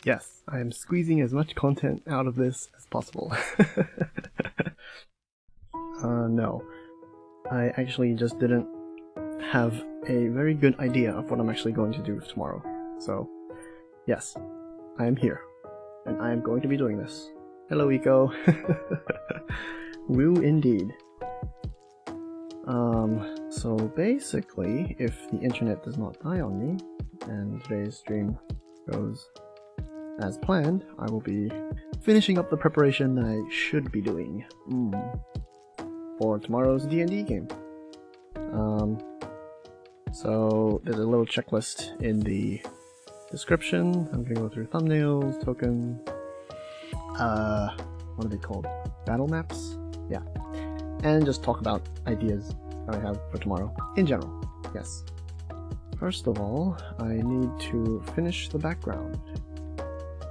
Yes, I am squeezing as much content out of this as possible. No. I actually just didn't have a very good idea of what I'm actually going to do tomorrow. So, yes, I am here. And I am going to be doing this. Hello, Eco! Woo indeed. So basically, if the internet does not die on me, and today's stream goes as planned, I will be finishing up the preparation that I should be doing for tomorrow's D&D game. So there's a little checklist in the description. I'm gonna go through thumbnails, token, what are they called? Battlemaps? Yeah. And just talk about ideas that I have for tomorrow, in general, yes. First of all, I need to finish the background.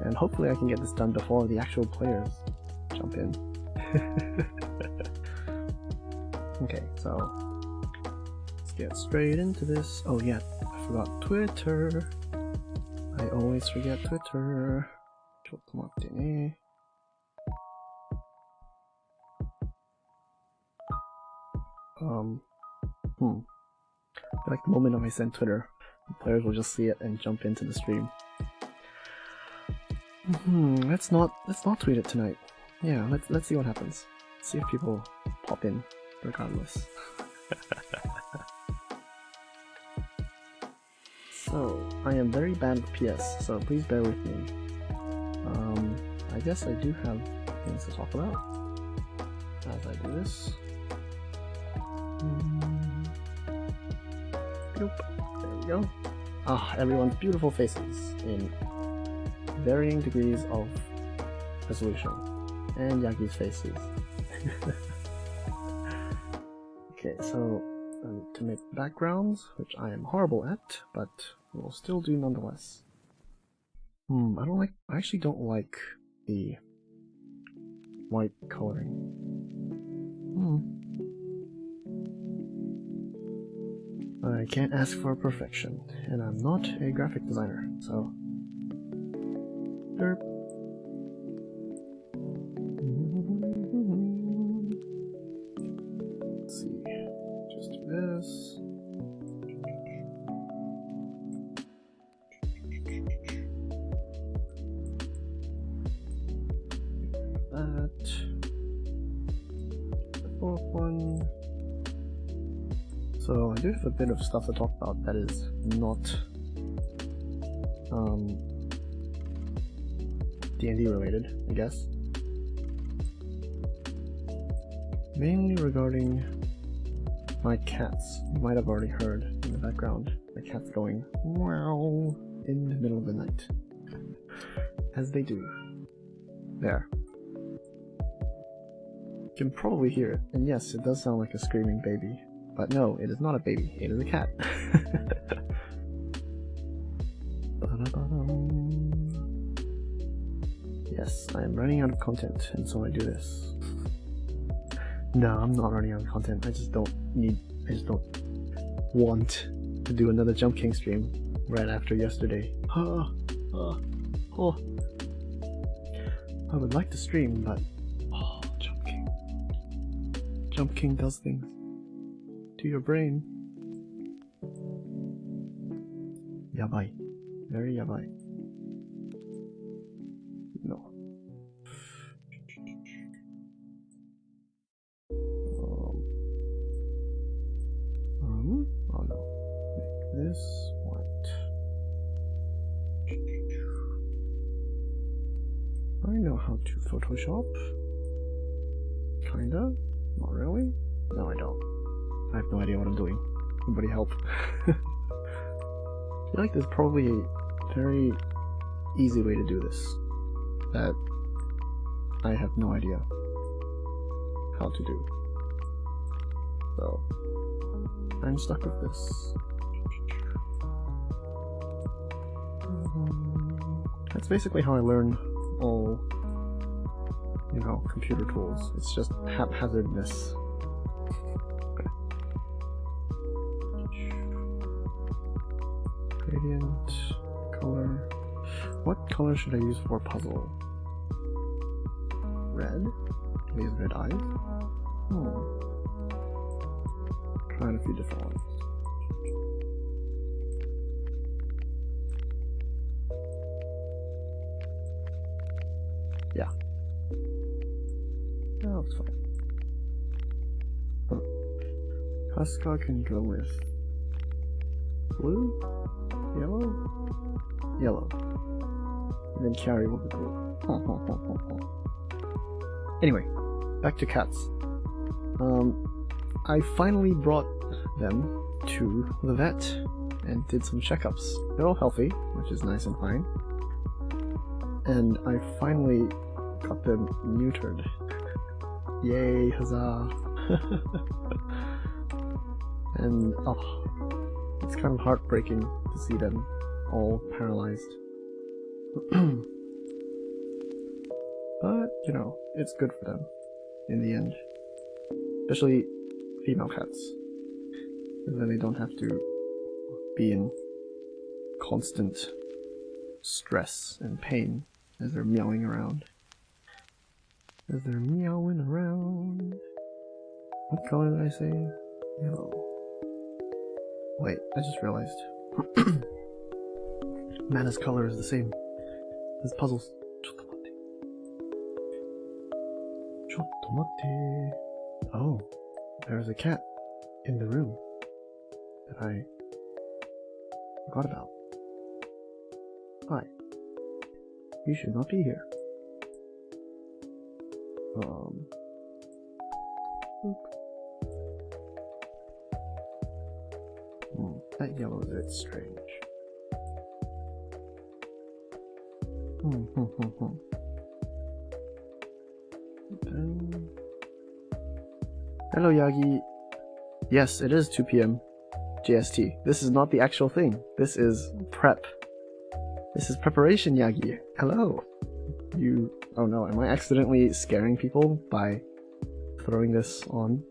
And hopefully I can get this done before the actual players jump in. Okay, so let's get straight into this. Oh yeah, I forgot Twitter. I always forget Twitter. Like the moment I send Twitter, the players will just see it and jump into the stream. Let's not tweet it tonight. Yeah, let's see what happens. See if people pop in regardless. So, I am very bad with PS, so please bear with me. I guess I do have things to talk about as I do this. Nope. There we go. Ah, everyone's beautiful faces in varying degrees of resolution. And Yagi's faces. Okay, so to make backgrounds, which I am horrible at, but will still do nonetheless. I actually don't like the white coloring. I can't ask for perfection, and I'm not a graphic designer, so derp. Let's see, just do this. That. The fourth one. So I do have a bit of stuff to talk about that is not D&D related, I guess. Mainly regarding my cats. You might have already heard in the background the cats going meow in the middle of the night. As they do. There. You can probably hear it, and yes, it does sound like a screaming baby. But no, it is not a baby, it is a cat. Yes, I am running out of content, and so I do this. No, I'm not running out of content, I just don't want to do another Jump King stream right after yesterday. I would like to stream, but Jump King does things to your brain. Yabai. Very yabai. No. Oh no. Make this white. I know how to Photoshop. Kinda. Not really. No, I don't. I have no idea what I'm doing. Somebody help. I feel like there's probably a very easy way to do this that I have no idea how to do. So, I'm stuck with this. That's basically how I learn all, computer tools. It's just haphazardness. Gradient, color. What color should I use for puzzle? Red? These red eyes? Trying a few different ones. Yeah. Oh, it's fine. Casca can go with blue, yellow, yellow, and then carry will be blue. Anyway, back to cats. I finally brought them to the vet and did some checkups. They're all healthy, which is nice and fine. And I finally got them neutered. Yay, huzzah! And oh, it's kind of heartbreaking to see them all paralyzed. But, you know, it's good for them in the end. Especially female cats. Because then they don't have to be in constant stress and pain as they're meowing around. What color did I say? Yellow. Wait, I just realized. Mana's color is the same as puzzles. Oh, there's a cat in the room that I forgot about. Hi. You should not be here. That yellow is a bit strange. Hello, Yagi. Yes, it is 2 PM JST. This is not the actual thing. This is prep. This is preparation, Yagi. Hello. Oh no, am I accidentally scaring people by throwing this on?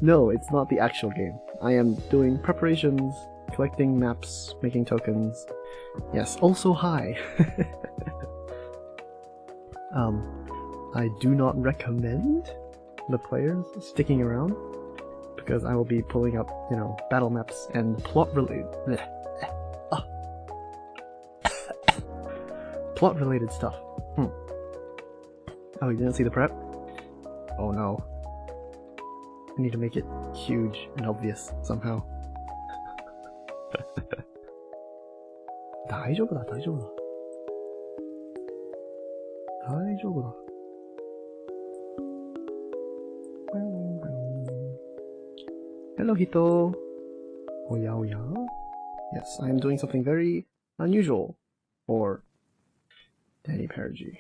No, it's not the actual game. I am doing preparations, collecting maps, making tokens. Yes, also hi. I do not recommend the players sticking around because I will be pulling up, you know, Battlemaps and plot-related stuff. Oh, you didn't see the prep? Oh no. I need to make it huge and obvious somehow. 大丈夫だ。Hello, Hito. Oya. Yes, I am doing something very unusual for Danny Perigi.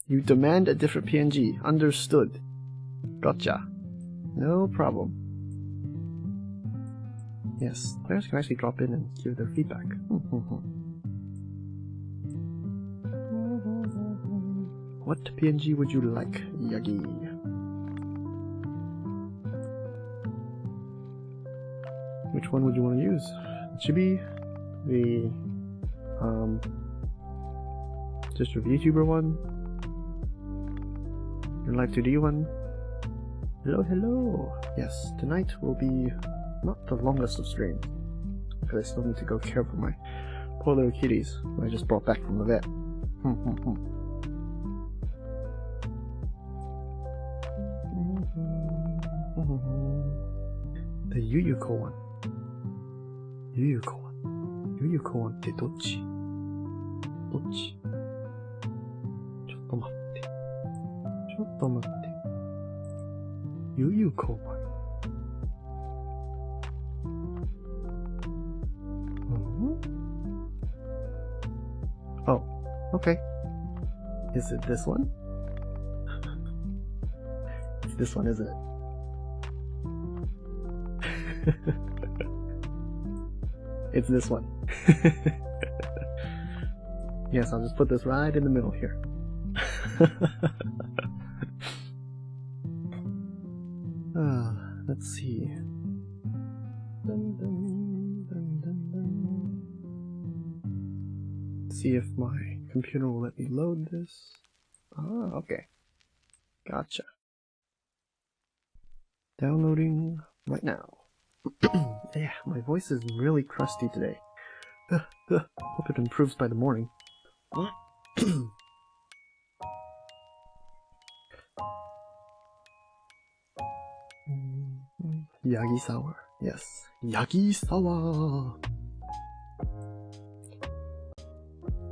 You demand a different PNG. Understood. Gotcha. No problem. Yes, players can actually drop in and give their feedback. What PNG would you like, Yagi? Which one would you want to use? Chibi? The just a VTuber one? Your Live 2D one? Hello. Yes, tonight will be not the longest of streams, because I still need to go care for my poor little kitties who I just brought back from the vet. The Yuyuko one. Yuyuko oneってどっち？ちょっと待って。Yuyuko one. Oh, okay. Is it this one? It's this one, isn't it? It's this one. Yes, I'll just put this right in the middle here. Let's see. see if my computer will let me load this. Ah, okay. Gotcha. Downloading right now. Yeah, my voice is really crusty today. Hope it improves by the morning. Yagi sour. Yes. Yagi sour.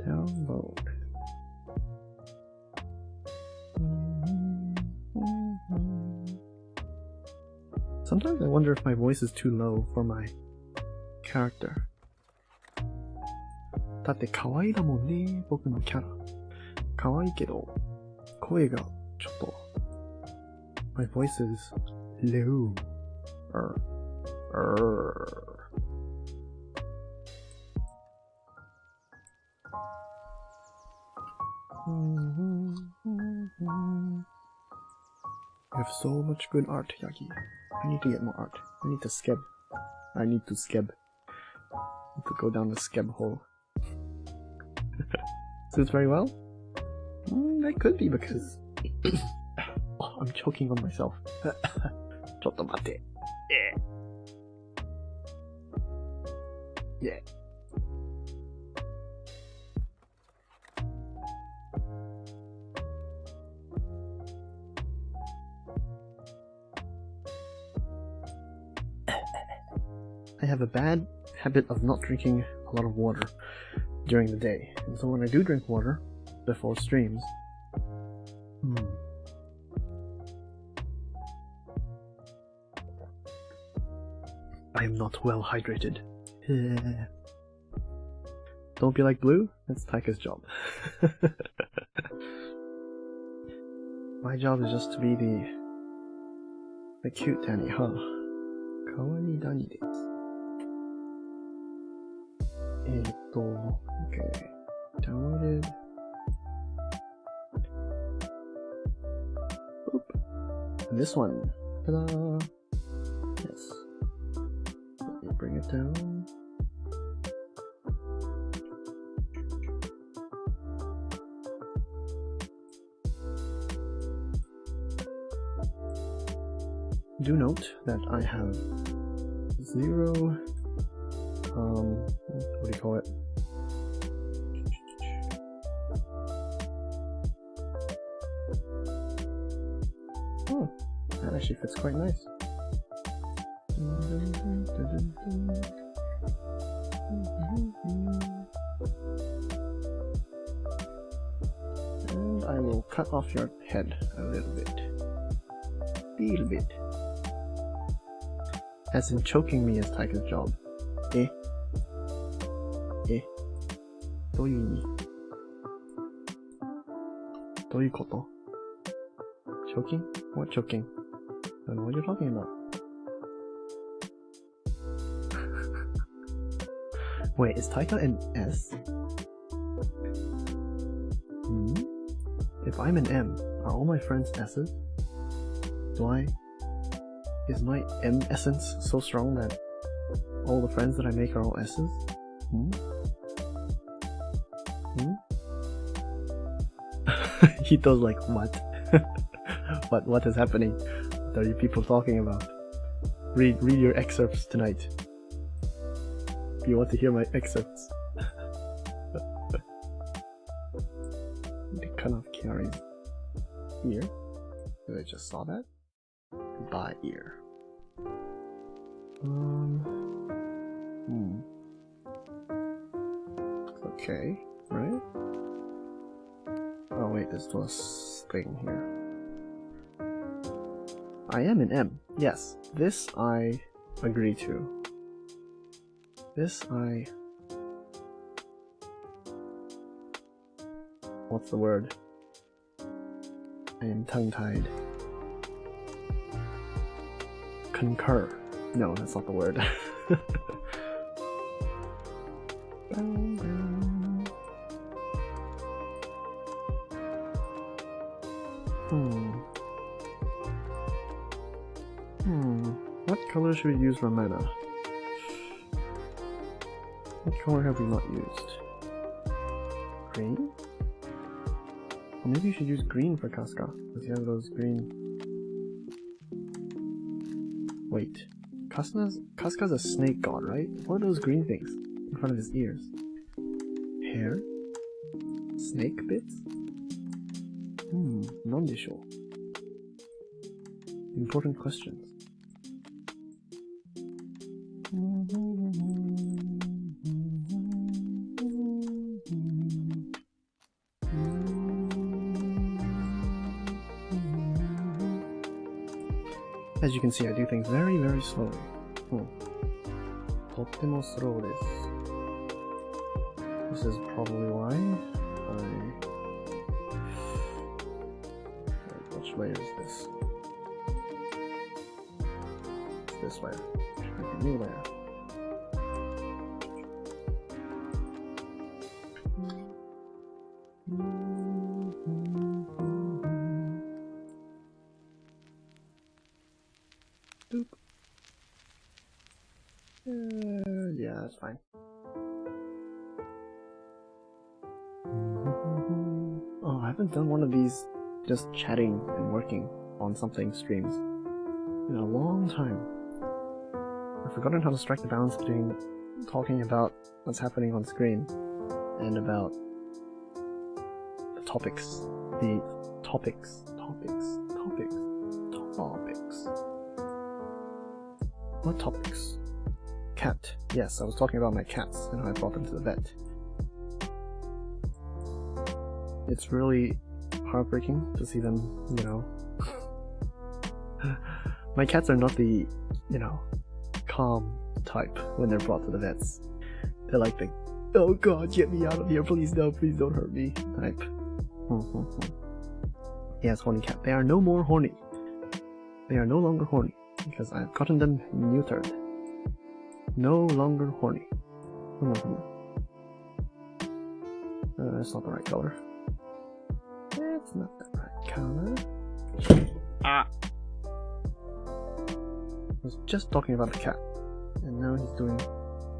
Download. Sometimes I wonder if my voice is too low for my character. だって可愛いだもんね、僕のキャラ。可愛いけど、声がちょっと。My voice is low. You have so much good art, Yagi. I need to get more art. I need to skeb. I need to go down the skeb hole. Suits very well? That could be because... oh, I'm choking on myself. ちょっと待って. Yeah. I have a bad habit of not drinking a lot of water during the day, and so when I do drink water before streams, I am not well hydrated. Don't be like Blue, that's Taika's job. My job is just to be the cute Danny, huh? Kawaii Danny desu. Okay, downloaded. Boop. And this one, ta-da! Yes. Let me bring it down. Do note that I have zero, what do you call it? Oh, that actually fits quite nice. And I will cut off your head a little bit. As in choking me is Taika's job. Eh? What do you mean? Choking? What choking? I don't know what you're talking about. Wait, is Taika an S? If I'm an M, are all my friends S's? Is my M essence so strong that all the friends that I make are all S's? Hito's like, what? What is happening? What are you people talking about? Read your excerpts tonight. If you want to hear my excerpts. Need to cut off Kiari's ear. I just saw that. By ear. Okay, right? Oh wait, there's this thing here. I am an M. Yes, this I agree to. What's the word? I am tongue-tied. Concur. No, that's not the word. What color should we use for mana? What color have we not used? Green? Or maybe you should use green for Casca, because you have those green... Wait. Casca's a snake god, right? What are those green things in front of his ears? Hair? Snake bits? Non-sure. Important questions. As you can see, I do things very, very slowly. とっても slow です。This is probably why which layer is this? It's this layer. Should make a new layer. Boop. Yeah, that's fine. Oh, I haven't done one of these just chatting and working on something streams in a long time. I've forgotten how to strike the balance between talking about what's happening on screen and about the topics. What topics? Cat. Yes, I was talking about my cats and how I brought them to the vet. It's really heartbreaking to see them, you know. My cats are not the, you know, calm type when they're brought to the vets. They're like the, oh god, get me out of here, please no, please don't hurt me type. Yes, horny cat. They are no more horny. They are no longer horny because I've gotten them neutered. No longer horny. That's not the right color. It's not the right color. Ah! I was just talking about the cat, and now he's doing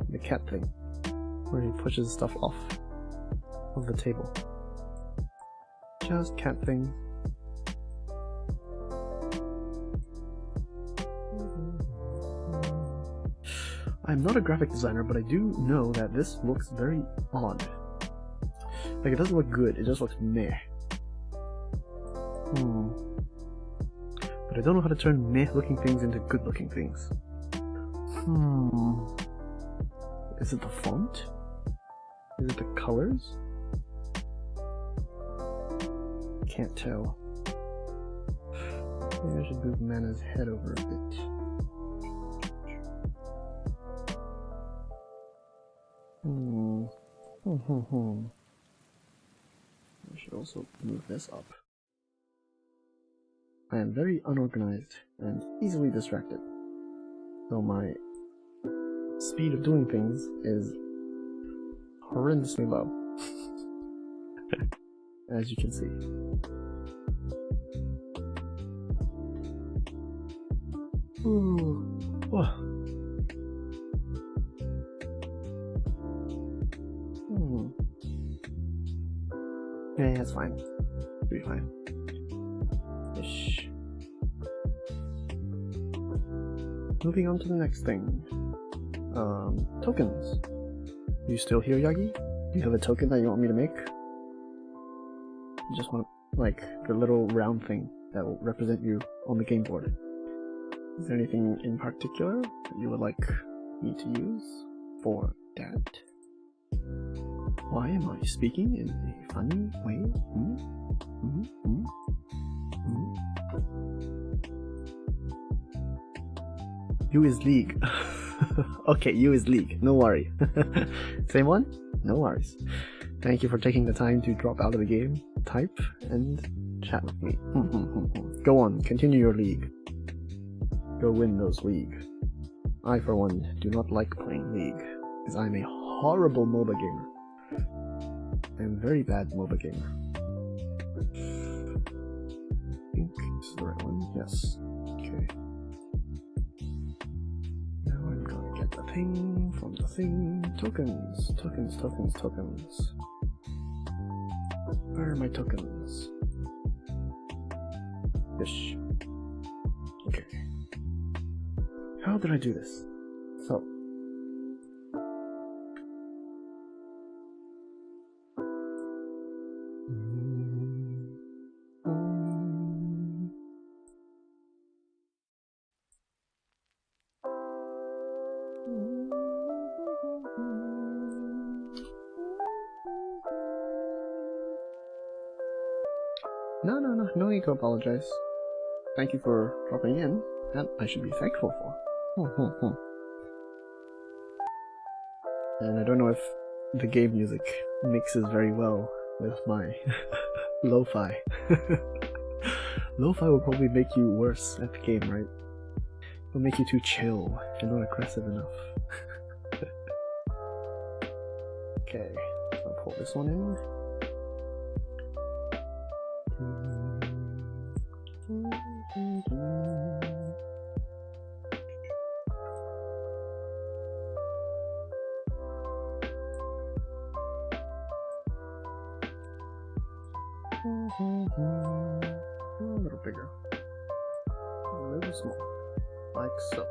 the cat thing, where he pushes stuff off of the table. Just cat thing. I'm not a graphic designer, but I do know that this looks very odd. Like, it doesn't look good, it just looks meh. But I don't know how to turn meh looking things into good looking things. Is it the font? Is it the colors? Can't tell. Maybe I should move Mana's head over a bit. I should also move this up. I am very unorganized and easily distracted, so my speed of doing things is horrendously low, as you can see. Ooh. Whoa. Yeah, that's fine. It'll be fine. Ish. Moving on to the next thing. Tokens. Are you still here, Yagi? Do you have a token that you want me to make? I just want, like, the little round thing that will represent you on the game board. Is there anything in particular that you would like me to use for that? Why am I speaking in a funny way? You is League. Okay, you is League. No worry. Same one? No worries. Thank you for taking the time to drop out of the game, type, and chat with me. Go on, continue your League. Go win those League. I, for one, do not like playing League, because I'm a horrible MOBA gamer. I'm a very bad MOBA gamer. I think this is the right one. Yes. Okay. Now I'm gonna get the thing from the thing. Tokens. Where are my tokens? Fish. Okay. How did I do this? So. No need to apologize. Thank you for dropping in. That I should be thankful for. And I don't know if the game music mixes very well with my lo-fi. Lo-fi will probably make you worse at the game, right? It'll make you too chill and not aggressive enough. Okay, so I'll pull this one in. A little bigger, a little small, like so.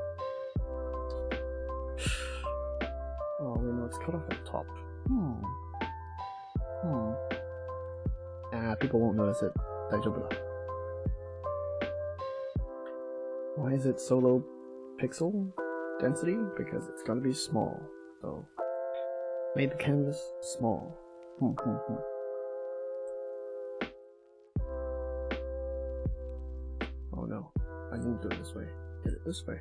Oh, wait, no, it's cut off at the top. People won't notice it. Daijoubu da. Why is it so low pixel density? Because it's gotta be small. So, made the canvas small. Oh no, I didn't do it this way. Did it this way.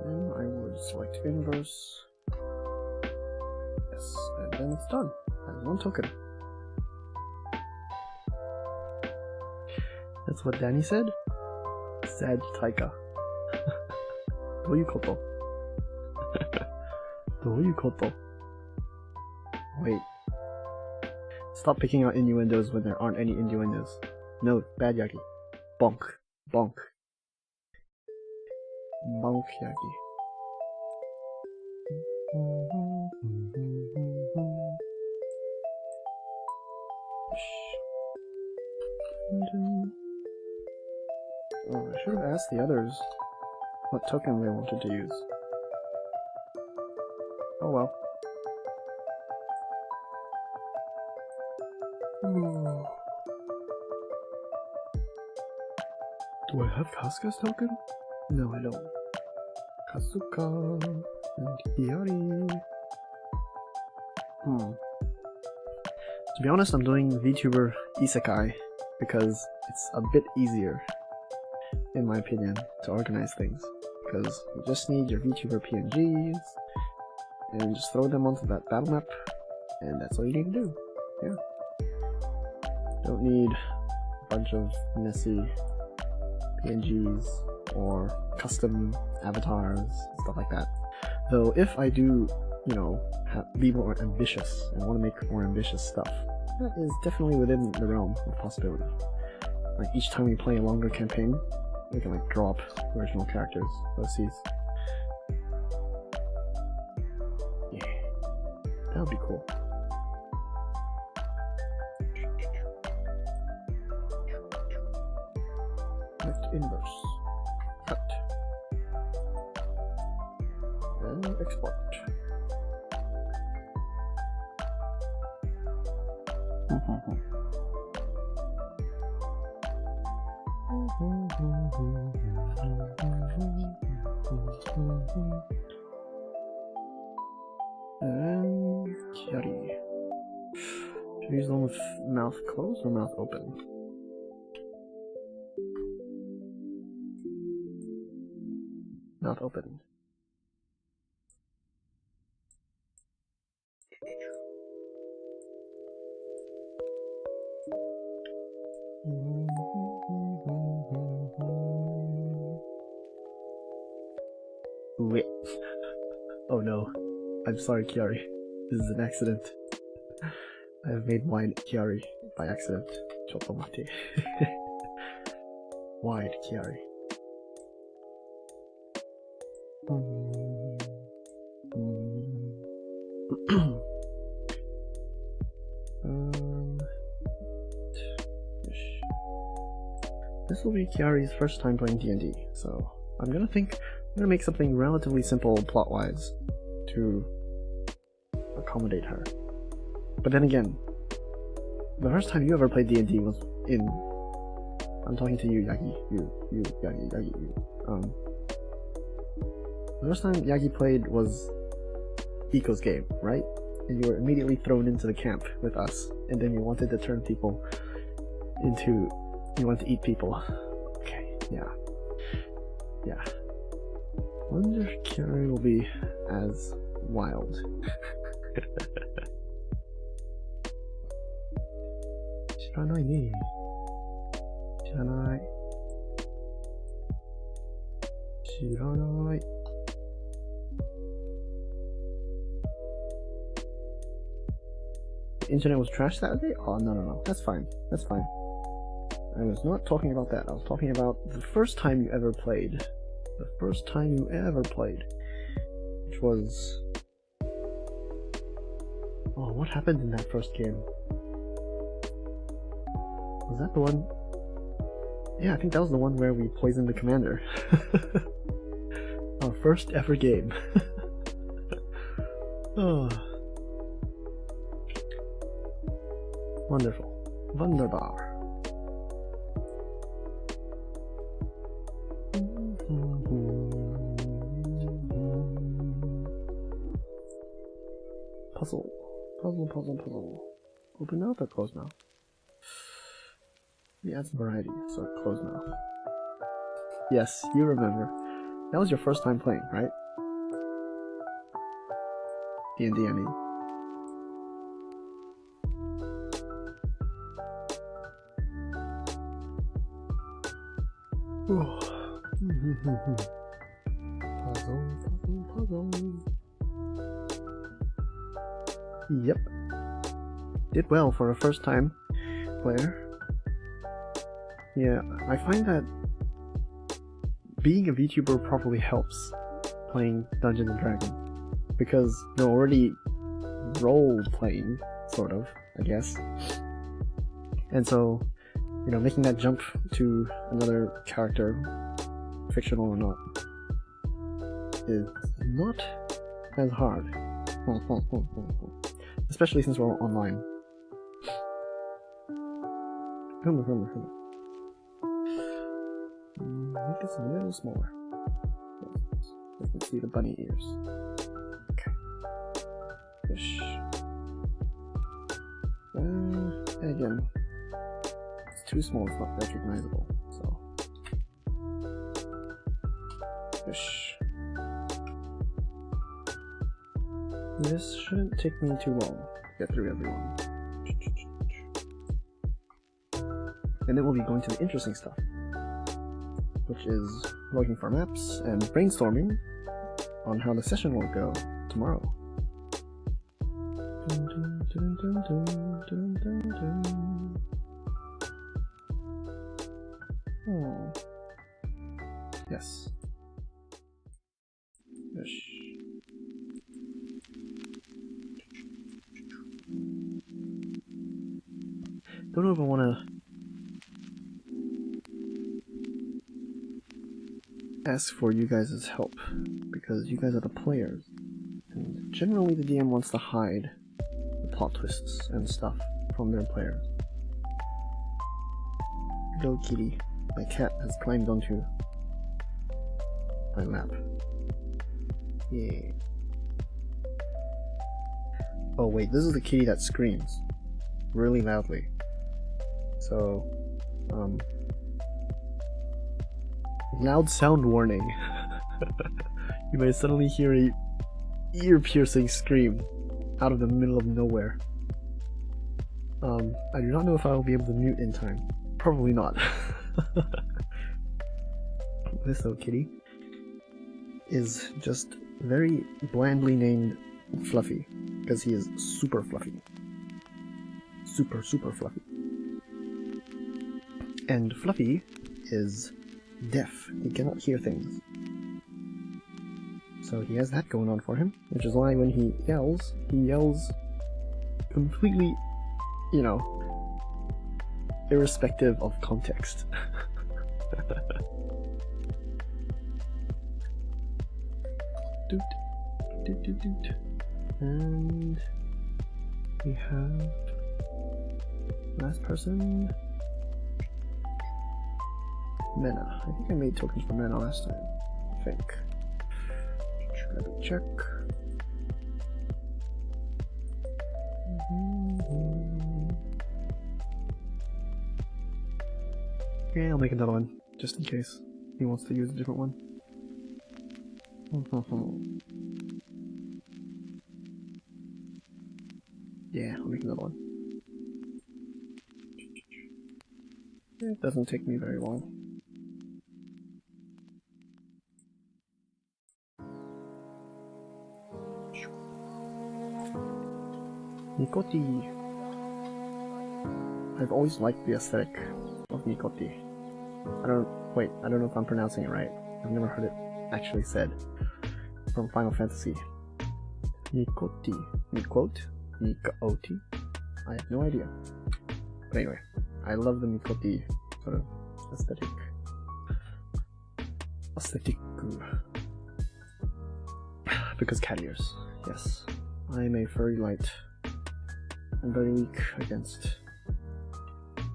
Then I would select inverse. Yes, and then it's done. That's one token. That's what Danny said? Sad Taika. どういうこと? どういうこと? Wait. Stop picking out innuendos when there aren't any innuendos. No, bad Yagi. Bonk. Bonk. Bonk Yagi. Oh, I should have asked the others what token they wanted to use. Oh well. Do I have Kasuka's token? No, I don't. Kasuka and Hiyari. To be honest, I'm doing VTuber Isekai because it's a bit easier, in my opinion, to organize things. Because you just need your VTuber PNGs and just throw them onto that battle map, and that's all you need to do. Yeah. Don't need a bunch of messy PNGs or custom avatars, stuff like that. Though if I do, you know, be more ambitious and want to make more ambitious stuff, that is definitely within the realm of possibility. Like each time we play a longer campaign, we can like drop original characters, OCs. Yeah, that would be cool. Select inverse, cut, and export. And Kyari. Should I use the one with mouth closed or mouth open? Mouth open. Wait. Oh no. I'm sorry, Kyari. This is an accident. I have made wine Kyari by accident. Chotto mate. Wide Kyari. this will be Kiari's first time playing D&D, so I'm gonna make something relatively simple plot-wise to accommodate her. But then again, the first time you ever played D&D was in... I'm talking to you, Yagi. You, Yagi, you. The first time Yagi played was Iko's game, right? And you were immediately thrown into the camp with us, and then you wanted to turn people into... You want to eat people. Okay, yeah. Yeah. Wonder if Kiari will be as wild. Shiranai ne. Shiranai. Shiranai. The internet was trash that day? Oh, no. That's fine. That's fine. I was not talking about that. I was talking about the first time you ever played. The first time you ever played. Which was... Oh, what happened in that first game? Was that the one? Yeah, I think that was the one where we poisoned the commander. Our first ever game. Oh. Wonderful. Wunderbar. Puzzle. Open mouth or closed mouth? We add some variety, so closed mouth. Yes, you remember. That was your first time playing, right? D&D, I mean. Puzzle. Yep. Did well for a first time player. Yeah, I find that being a VTuber probably helps playing Dungeons & Dragons. Because you're already role-playing, sort of, I guess. And so, you know, making that jump to another character, fictional or not, is not as hard. Especially since we're online. Come. Make this a little smaller. So you can see the bunny ears. Okay. Fish. Again, it's too small, it's not recognizable. So. Fish. This shouldn't take me too long to get through everyone. And then we'll be going to the interesting stuff, which is looking for maps and brainstorming on how the session will go tomorrow. Oh. Yes. Fish. Don't know if I want to ask for you guys' help, because you guys are the players, and generally the DM wants to hide the plot twists and stuff from their players. Hello kitty, my cat has climbed onto my lap. Yay. Oh wait, this is the kitty that screams really loudly. So, loud sound warning. You may suddenly hear a ear-piercing scream out of the middle of nowhere. I do not know if I will be able to mute in time. Probably not. This little kitty is just very blandly named Fluffy, because he is super fluffy. Super fluffy. And Fluffy is deaf. He cannot hear things. So he has that going on for him, which is why when he yells completely, you know, irrespective of context. Doot, doot, doot, doot. And we have last person, Mena. I think I made tokens for Mena last time. I think. Let me check. Yeah, I'll make another one just in case he wants to use a different one. Yeah, I'll make another one. It doesn't take me very long. Nikoti. I've always liked the aesthetic of Nikoti. I don't know if I'm pronouncing it right. I've never heard it actually said from Final Fantasy. Nikoti. Nikot? Nikoti? I have no idea. But anyway, I love the Nikoti sort of aesthetic. Because cat ears. Yes. I am a furry light. I'm very weak against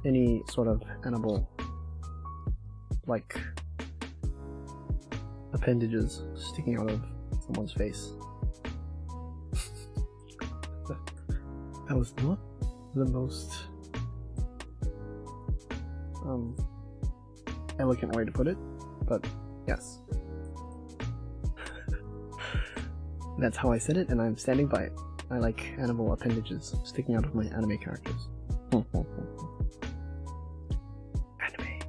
any sort of animal like appendages sticking out of someone's face. That was not the most elegant way to put it, but yes. That's how I said it, and I'm standing by it. I like animal appendages sticking out of my anime characters. Anime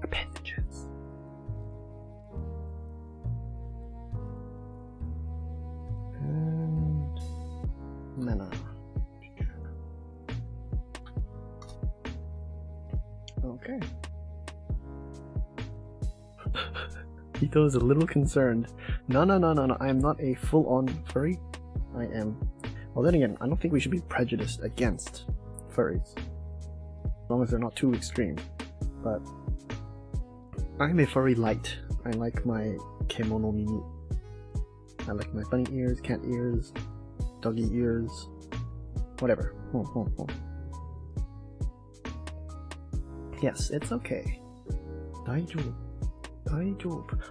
appendages. And Mena. Okay. Hito is a little concerned. No, I am not a full-on furry. I am... Well, then again, I don't think we should be prejudiced against furries. As long as they're not too extreme. But... I'm a furry light. I like my kemono mini. I like my bunny ears, cat ears, doggy ears, whatever. Yes, it's okay. Daijoubu.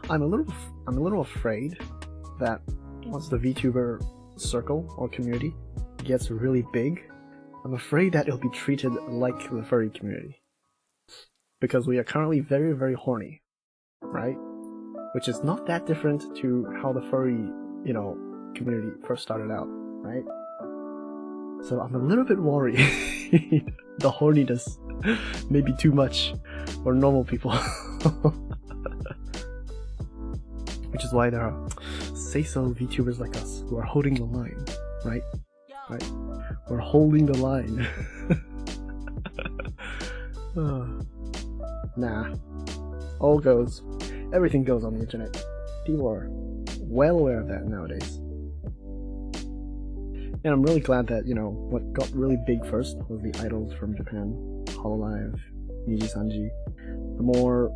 I'm a little afraid that once the VTuber circle or community gets really big, I'm afraid that it'll be treated like the furry community. Because we are currently very, very horny, right? Which is not that different to how the furry, community first started out, right? So I'm a little bit worried the horniness may be too much for normal people. Which is why there are say-so VTubers like us who are holding the line, right? Right? We're holding the line. Nah. All goes. Everything goes on the internet. People are well aware of that nowadays. And I'm really glad that, what got really big first was the idols from Japan. Hololive, Niji-sanji. The more,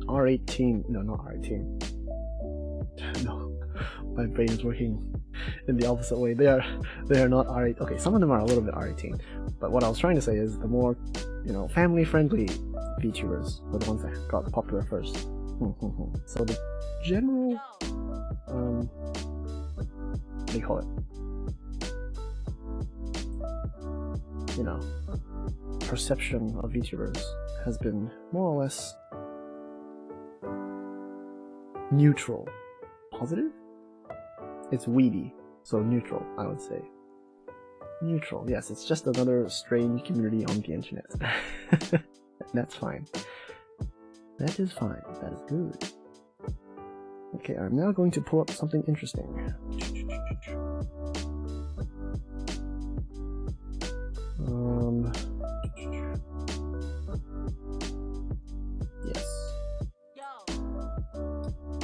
R18, no, not R18. No, my brain is working in the opposite way. They are not R18. Okay, some of them are a little bit R18. But what I was trying to say is the more, family-friendly VTubers were the ones that got popular first. So the general, what do you call it? Perception of VTubers has been more or less neutral. Positive? It's weedy, so neutral, I would say. Neutral, yes, it's just another strange community on the internet. That's fine. That is fine. That is good. Okay, I'm now going to pull up something interesting. Yes.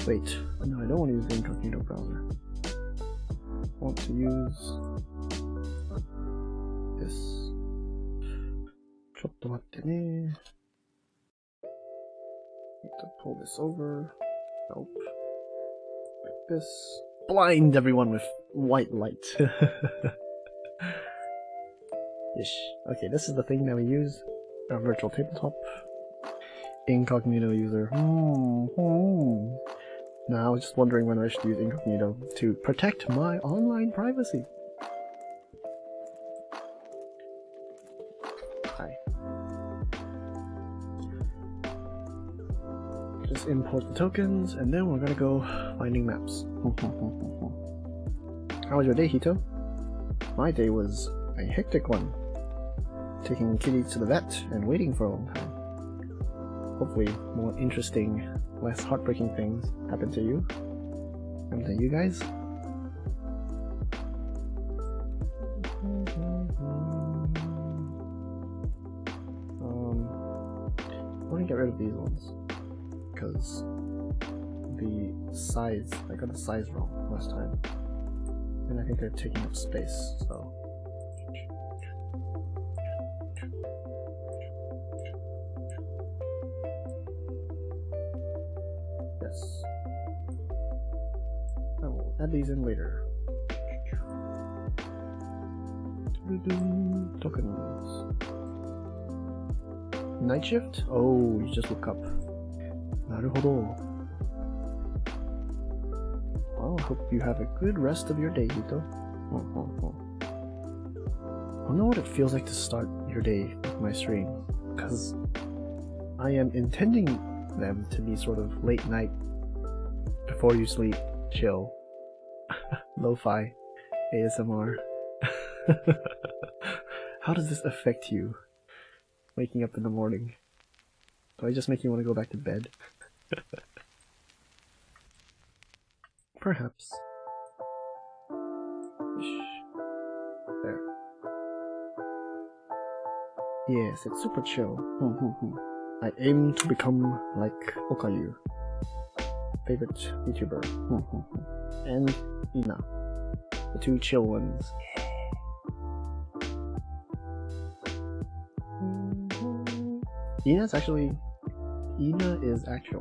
Wait, no, I don't want to use the incognito browser. I want to use this. ちょっと待ってね. to pull this over. Nope. Like this. Blind everyone with white light. Ish. Okay, this is the thing that we use. Our virtual tabletop. Incognito user. Now I was just wondering when I should use incognito to protect my online privacy. Hi. Just import the tokens, and then we're gonna go finding maps. How was your day, Hito? My day was a hectic one. Taking Kitty to the vet and waiting for a long time. Hopefully more interesting, less heartbreaking things happen to you. And to you guys. I want to get rid of these ones because the size, I got the size wrong last time, and I think they're taking up space, so. Yes. I will add these in later. Tokens. Night shift? Oh, you just woke up. Naruhodo. Well, I hope you have a good rest of your day, Hito. I don't know what it feels like to start your day with my stream, because I am intending them to be sort of late night, before you sleep, chill, lo-fi, ASMR. How does this affect you? Waking up in the morning. Do I just make you want to go back to bed? Perhaps. There. Yes, it's super chill. I aim to become like Okayu. Favorite VTuber. And Ina. The two chill ones. Ina is actually enunciation.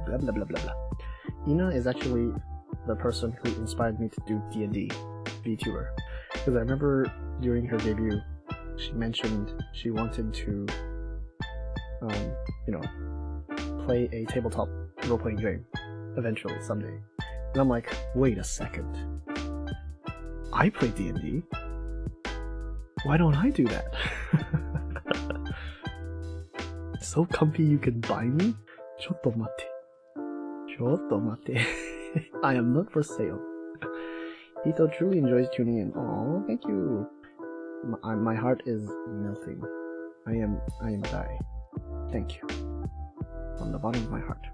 Blah blah blah blah blah. Ina is actually the person who inspired me to do D&D VTuber. Because I remember during her debut, she mentioned she wanted to, play a tabletop role-playing game eventually, someday. And I'm like, wait a second. I play D&D? Why don't I do that? So comfy you can buy me? Chotto mate. Chotto mate. I am not for sale. Hito truly enjoys tuning in. Oh, thank you. My heart is melting. I am die. Thank you. From the bottom of my heart.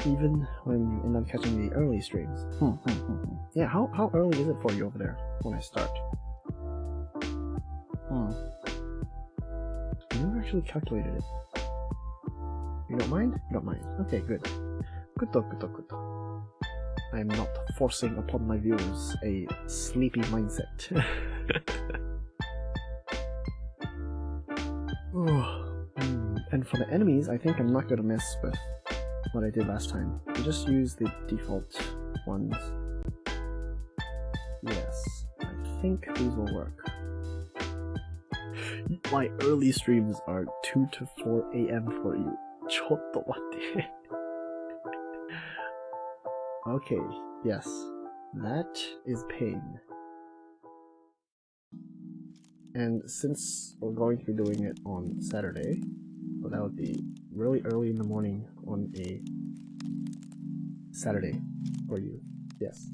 Even when you end up catching the early streams. Yeah, how early is it for you over there when I start? I never actually calculated it. You don't mind? You don't mind. Okay, good. Good. I am not forcing upon my viewers a sleepy mindset. And for the enemies, I think I'm not going to mess with what I did last time. I just use the default ones. Yes, I think these will work. My early streams are 2 to 4 AM for you. Chotto wate. Okay, yes, that is pain. And since we're going to be doing it on Saturday, so that would be really early in the morning on a Saturday for you. Yes.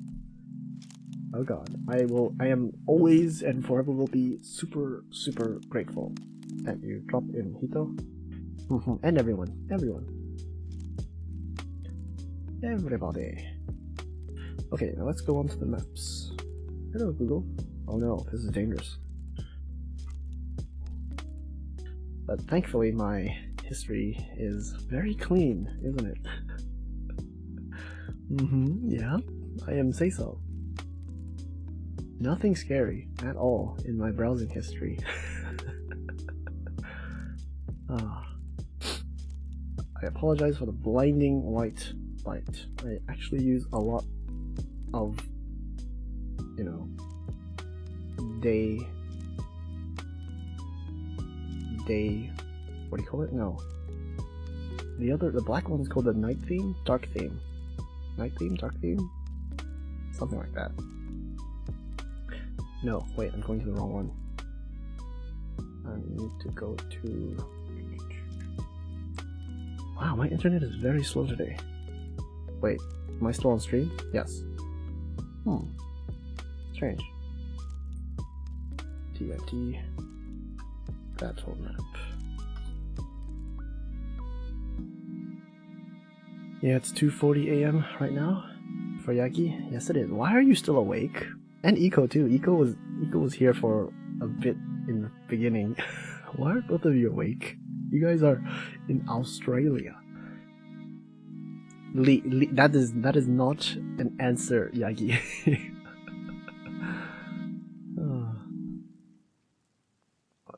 Oh god. I am always and forever will be super, super grateful that you dropped in, Hito. And everyone. Everybody. Okay, now let's go on to the maps. Hello, Google. Oh no, this is dangerous. But thankfully my history is very clean, isn't it? Yeah, I am say so. Nothing scary at all in my browsing history. apologize for the blinding white light. I actually use a lot of, you know, day, what do you call it? No. The black one is called the night theme? Dark theme. Night theme? Dark theme? Something like that. No, wait, I'm going to the wrong one. I need to go to... Wow, my internet is very slow today. Wait, am I still on stream? Yes. Strange. TNT Battlemaps. Yeah, it's 2:40 AM right now for Yagi. Yes, it is. Why are you still awake? And Eco too. Eco was here for a bit in the beginning. Why are both of you awake? You guys are in Australia. That is not an answer, Yagi. Oh,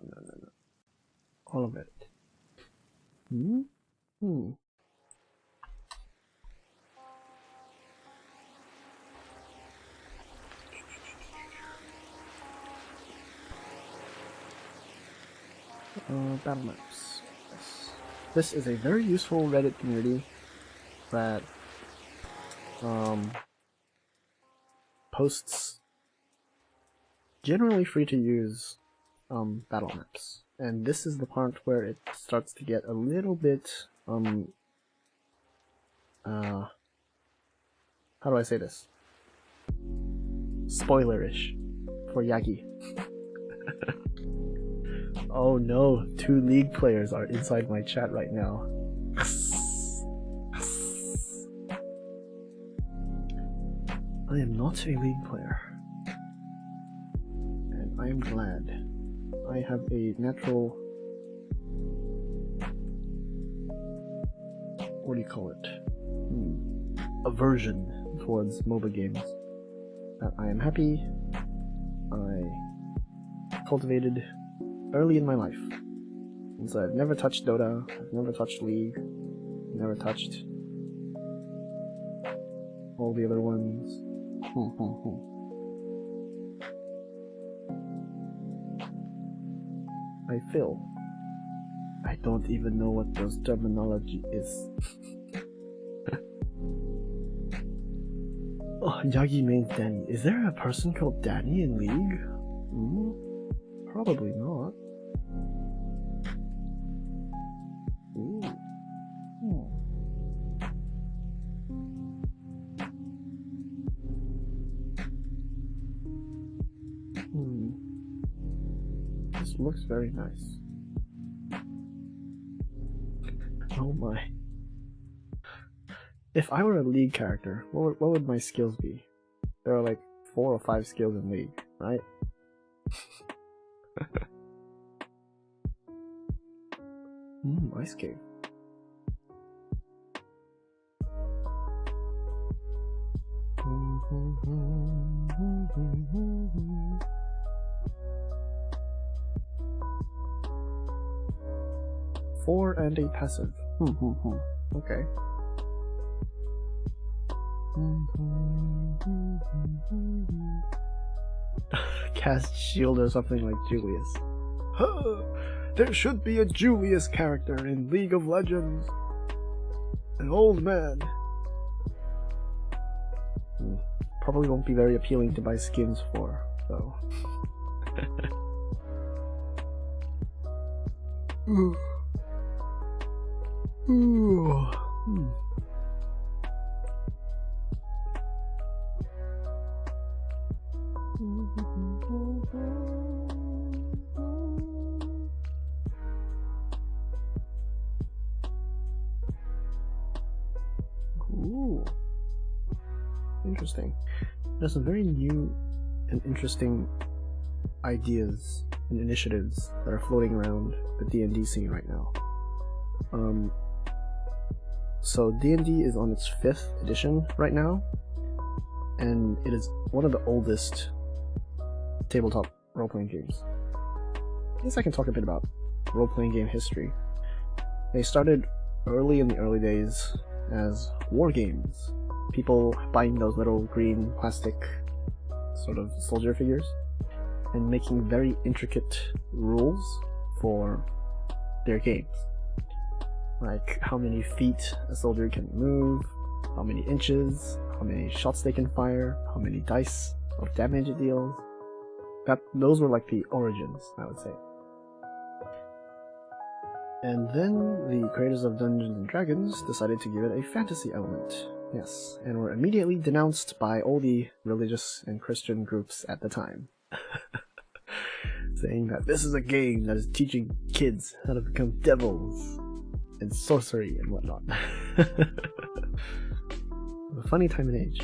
no. All of it. Battlemaps. Yes. This is a very useful Reddit community that posts generally free to use battle maps, and this is the part where it starts to get a little bit how do I say this? Spoilerish for Yagi. Oh no, 2 League players are inside my chat right now. I am not a League player. And I am glad. I have a natural... what do you call it? Aversion towards MOBA games. That I am happy I cultivated early in my life. And so I've never touched Dota, I've never touched League, never touched all the other ones. I feel I don't even know what those terminology is. Oh, Yagi mains Danny. Is there a person called Danny in League? Probably not. This looks very nice. Oh my. If I were a League character, what would my skills be? There are like 4 or 5 skills in League, right? Ice cave. Four and a passive. Okay. Cast shield or something like Julius. There should be a Julius character in League of Legends. An old man. Probably won't be very appealing to buy skins for, though. Ooh. Interesting. There's some very new and interesting ideas and initiatives that are floating around the D&D scene right now. So D&D is on its 5th edition right now, and it is one of the oldest tabletop role-playing games. I guess I can talk a bit about role-playing game history. They started early in the early days as war games. People buying those little green plastic sort of soldier figures and making very intricate rules for their games. Like how many feet a soldier can move, how many inches, how many shots they can fire, how many dice of damage it deals. Those were like the origins, I would say. And then the creators of Dungeons and Dragons decided to give it a fantasy element. Yes, and were immediately denounced by all the religious and Christian groups at the time. Saying that this is a game that is teaching kids how to become devils and sorcery and whatnot. A funny time and age.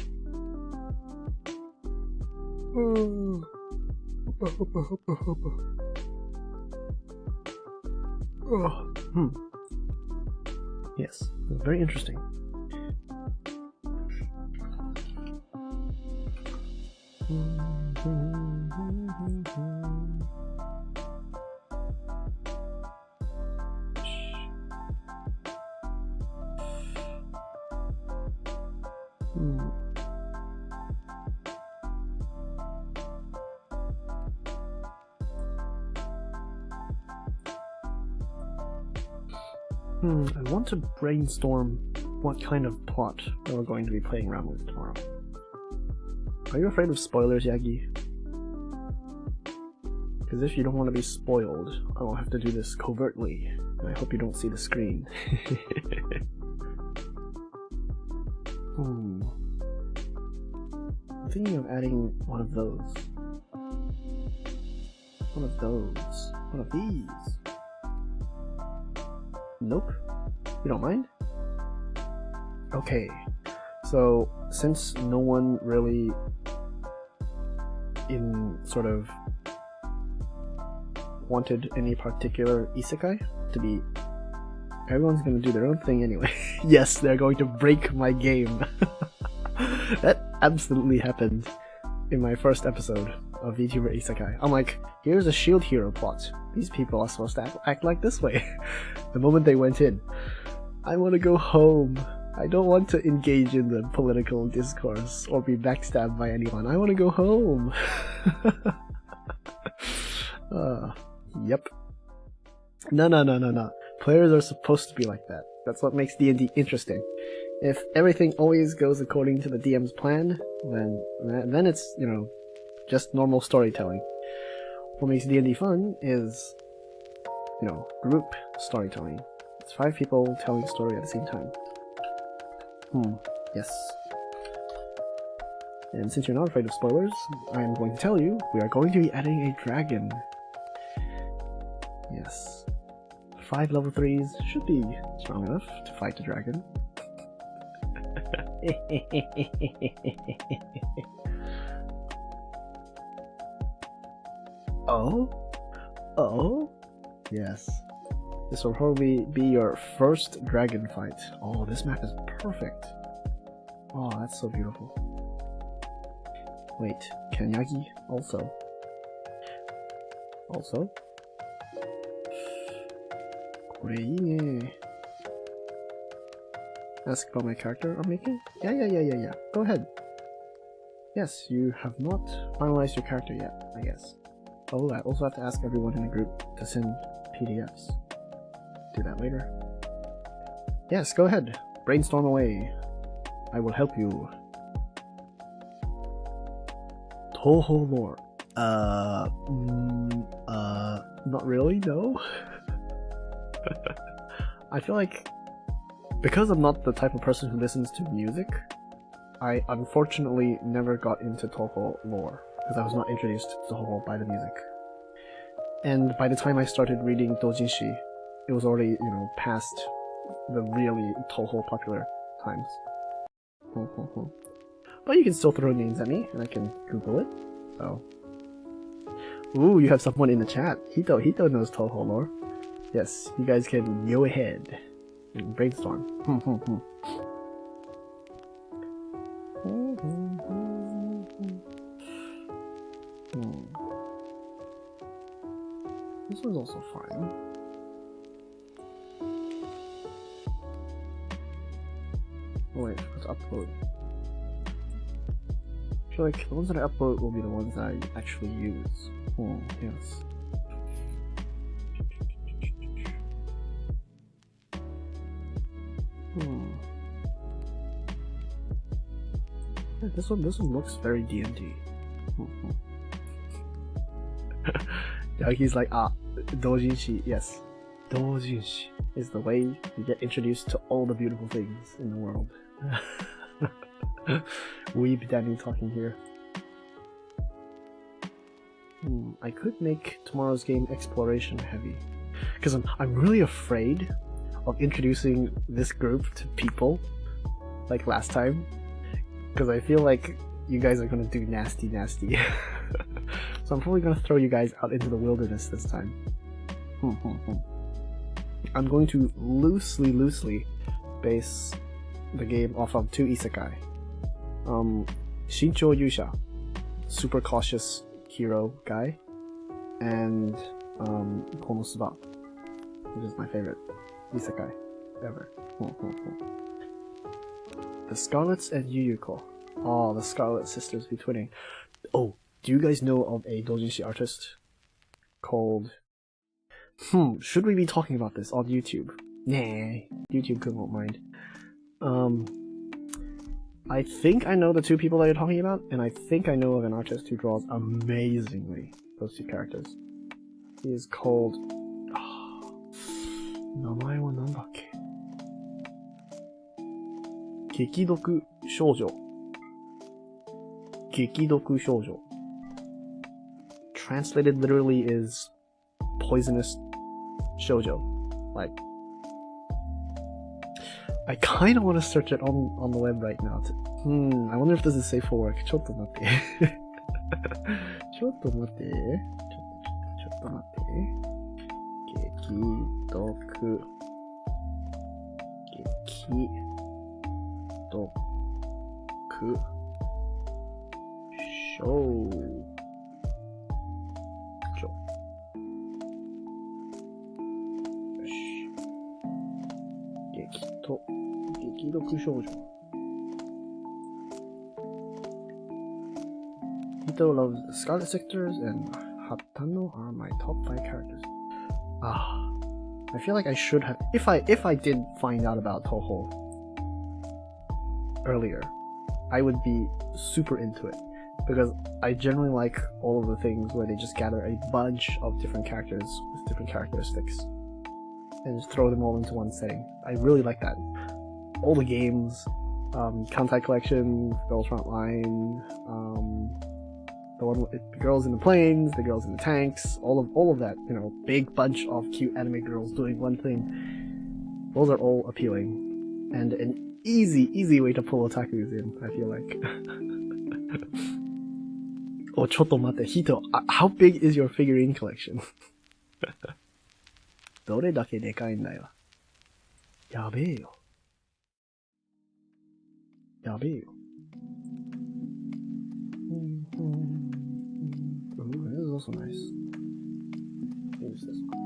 Yes, very interesting. I want to brainstorm what kind of plot we're going to be playing around with tomorrow. Are you afraid of spoilers, Yagi? Because if you don't want to be spoiled, I will have to do this covertly, and I hope you don't see the screen. I'm thinking of adding one of those. One of those. One of these. Nope. You don't mind? Okay. So, since no one really sort of wanted any particular isekai to be, everyone's gonna do their own thing anyway. Yes, they're going to break my game. That absolutely happened in my first episode of VTuber Isekai. I'm like, here's a shield hero plot. These people are supposed to act like this way. The moment they went in, I want to go home. I don't want to engage in the political discourse or be backstabbed by anyone. I want to go home. Yep. No. Players are supposed to be like that. That's what makes D&D interesting. If everything always goes according to the DM's plan, then it's, you know, just normal storytelling. What makes D&D fun is, you know, group storytelling. It's 5 people telling a story at the same time. Yes. And since you're not afraid of spoilers, I'm going to tell you, we are going to be adding a dragon. Yes. 5 level 3s should be strong enough to fight the dragon. Oh? Yes. This will probably be your first dragon fight. Oh, this map is perfect. Oh, that's so beautiful. Wait, can Yagi also? Also? これいいね. Ask about my character I'm making? Yeah. Go ahead. Yes, you have not finalized your character yet, I guess. Oh, I also have to ask everyone in the group to send PDFs. Do that later. Yes, go ahead. Brainstorm away. I will help you. Toho lore. Not really, no. I feel like because I'm not the type of person who listens to music, I unfortunately never got into Toho lore because I was not introduced to Toho by the music. And by the time I started reading doujinshi, it was already, you know, past the really Toho popular times. But you can still throw names at me, and I can Google it. So, ooh, you have someone in the chat. Hito knows Toho lore. Yes, you guys can go ahead and brainstorm. This one's also fine. Oh wait, let's upload. I feel like the ones that I upload will be the ones that I actually use. Oh, yes. Yeah, this one looks very D&D. Yeah, he's like, doujinshi, yes. Doujinshi is the way you get introduced to all the beautiful things in the world. Weeb Danny talking here. I could make tomorrow's game exploration heavy, because I'm really afraid of introducing this group to people like last time, because I feel like you guys are gonna do nasty. So I'm probably gonna throw you guys out into the wilderness this time. I'm going to loosely base the game off of 2 Isekai. Shinchou Yusha, super cautious hero guy, and Konosuba, which is my favorite Isekai ever. The Scarlets and Yuyuko. Oh, the Scarlet Sisters be twinning. Oh, do you guys know of a doujinshi artist called... should we be talking about this on YouTube? Nah, YouTube won't mind. I think I know the 2 people that you're talking about, and I think I know of an artist who draws amazingly those 2 characters. He is called... namae wa nandakke? Gekidoku shoujo. Gekidoku shoujo. Translated literally is poisonous shoujo. Like, I kinda wanna search it on the web right now. I wonder if this is safe for work. ちょっと待って。ちょっと待って。ちょっと待って。激毒。激毒。少女。よし。激毒少女。Hito loves the Scarlet Sectors and Hatano are my top 5 characters. I feel like I should have, if I did find out about Toho earlier, I would be super into it, because I generally like all of the things where they just gather a bunch of different characters with different characteristics and just throw them all into one setting. I really like that. All the games, Kantai Collection, Girls Frontline, the one with the girls in the planes, the girls in the tanks, all of that, you know, big bunch of cute anime girls doing one thing. Those are all appealing, and an easy way to pull otakus in, I feel like. Oh, ちょっと待って、Hito, how big is your figurine collection? どれだけでかいんだよ。やべえよ。やべえよ。This is also nice. Use this one.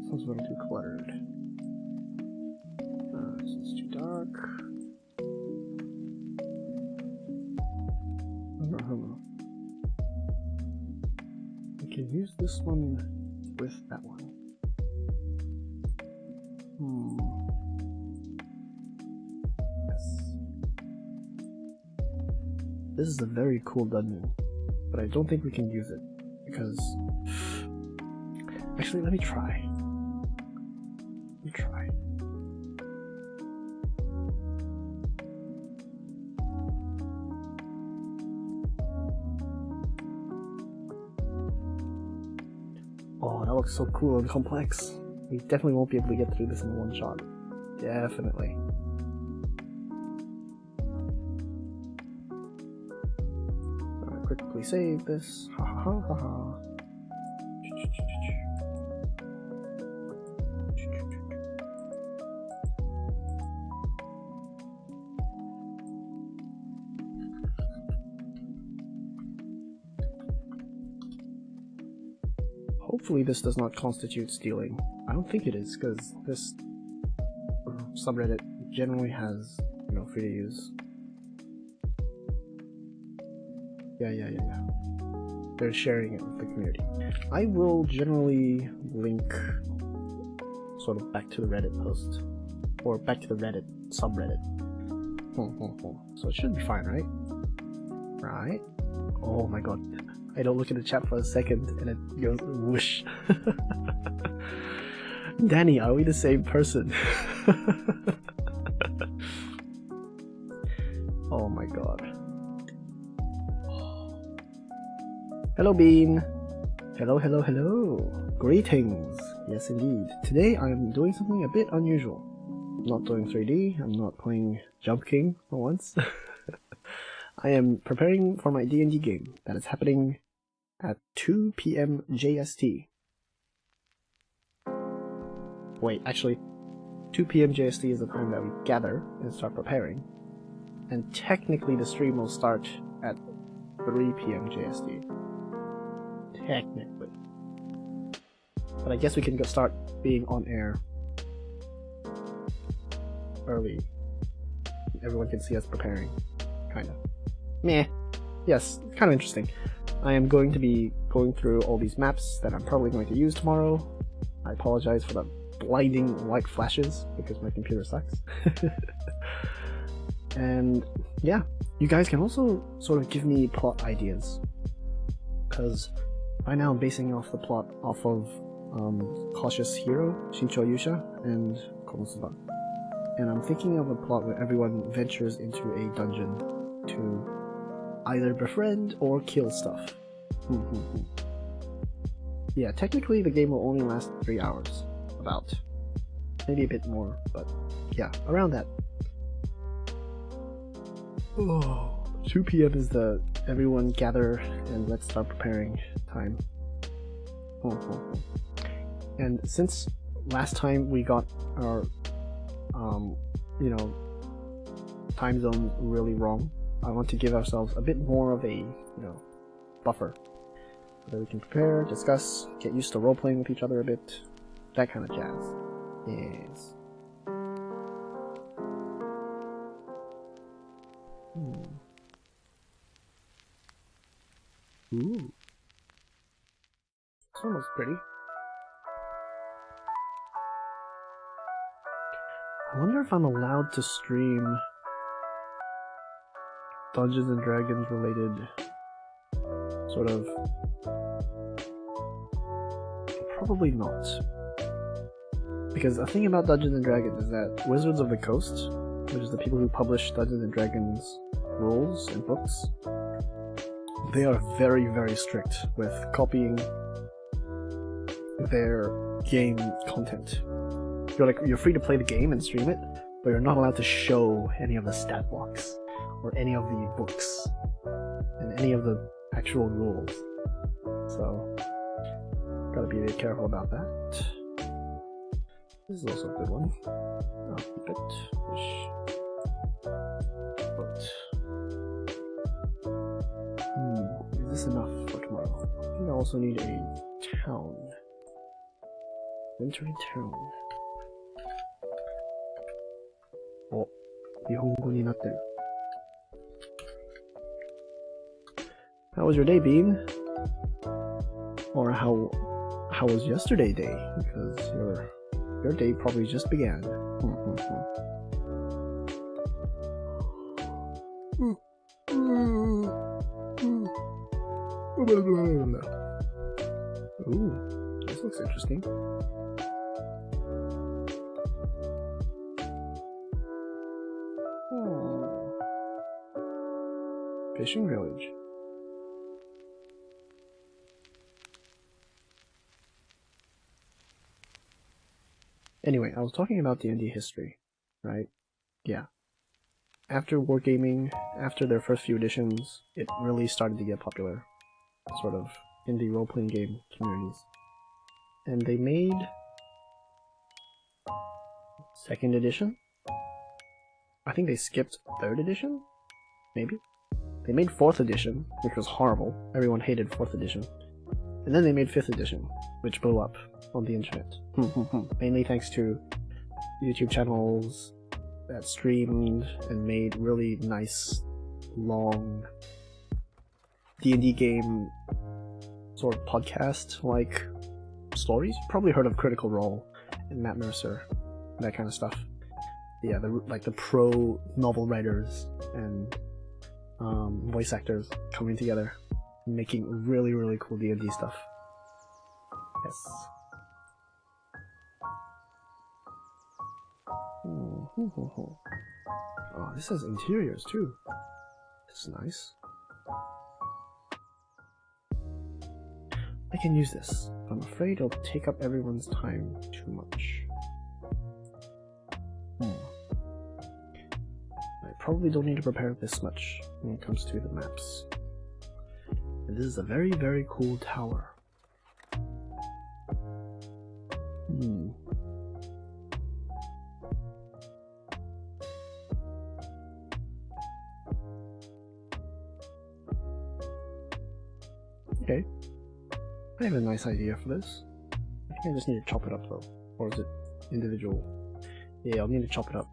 Sounds a little too cluttered. This is too dark. I can use this one with that one. Yes. This is a very cool dungeon, but I don't think we can use it because... Actually, let me try. Oh, that looks so cool and complex. We definitely won't be able to get through this in one shot. Definitely. Quickly save this. Ha ha ha ha. Hopefully this does not constitute stealing. I don't think it is, because this subreddit generally has, you know, free to use. Yeah. They're sharing it with the community. I will generally link sort of back to the Reddit post, or back to the Reddit subreddit. So it should be fine, right? Right? Oh my god. I don't look at the chat for a second and it goes whoosh. Danny, are we the same person? Oh my god. Hello Bean! Hello. Greetings! Yes indeed. Today I am doing something a bit unusual. I'm not doing 3D, I'm not playing Jump King for once. I am preparing for my D&D game that is happening at 2 PM JST. Wait, actually, 2 PM JST is the time that we gather and start preparing. And technically the stream will start at 3 PM JST. Technically. But I guess we can start being on air early. Everyone can see us preparing. Kinda. Meh. Yes, kind of interesting. I am going to be going through all these maps that I'm probably going to use tomorrow. I apologize for the blinding white flashes because my computer sucks. And yeah, you guys can also sort of give me plot ideas, because right now I'm basing off the plot off of Cautious Hero, Shincho Yusha, and Konosuba. And I'm thinking of a plot where everyone ventures into a dungeon to either befriend or kill stuff. Yeah, technically the game will only last 3 hours, about. Maybe a bit more, but yeah, around that. Oh, 2 PM is the everyone gather and let's start preparing time. And since last time we got our you know, time zones really wrong, I want to give ourselves a bit more of a, you know, buffer so that we can prepare, discuss, get used to role-playing with each other a bit, that kind of jazz. Yes. Ooh. This one looks pretty. I wonder if I'm allowed to stream Dungeons and Dragons related sort of... Probably not. Because the thing about Dungeons and Dragons is that Wizards of the Coast, which is the people who publish Dungeons and Dragons rules and books, they are very, very strict with copying their game content. You're free to play the game and stream it, but you're not allowed to show any of the stat blocks or any of the books and any of the actual rules. So gotta be a bit careful about that. This is also a good one. I'll keep it. But is this enough for tomorrow? I think I also need a town. Wintry town. Oh, 日本語になってる. How was your day, Bean? Or how was yesterday day? Because your day probably just began. Ooh, this looks interesting. Fishing village. Anyway, I was talking about D&D history, right? Yeah. After wargaming, after their first few editions, it really started to get popular. Sort of indie role-playing game communities. And they made... 2nd edition? I think they skipped 3rd edition? Maybe? They made 4th edition, which was horrible. Everyone hated 4th edition. And then they made 5th edition, which blew up on the internet. Mainly thanks to YouTube channels that streamed and made really nice, long D&D game sort of podcast-like stories. You've probably heard of Critical Role and Matt Mercer, that kind of stuff. Yeah, the pro novel writers and voice actors coming together, making really, really cool D&D stuff. Yes. Oh, this has interiors too. This is nice. I can use this, but I'm afraid it'll take up everyone's time too much. I probably don't need to prepare this much when it comes to the maps. And this is a very, very cool tower. Okay. I have a nice idea for this. I think I just need to chop it up though. Or is it individual? Yeah, I'll need to chop it up.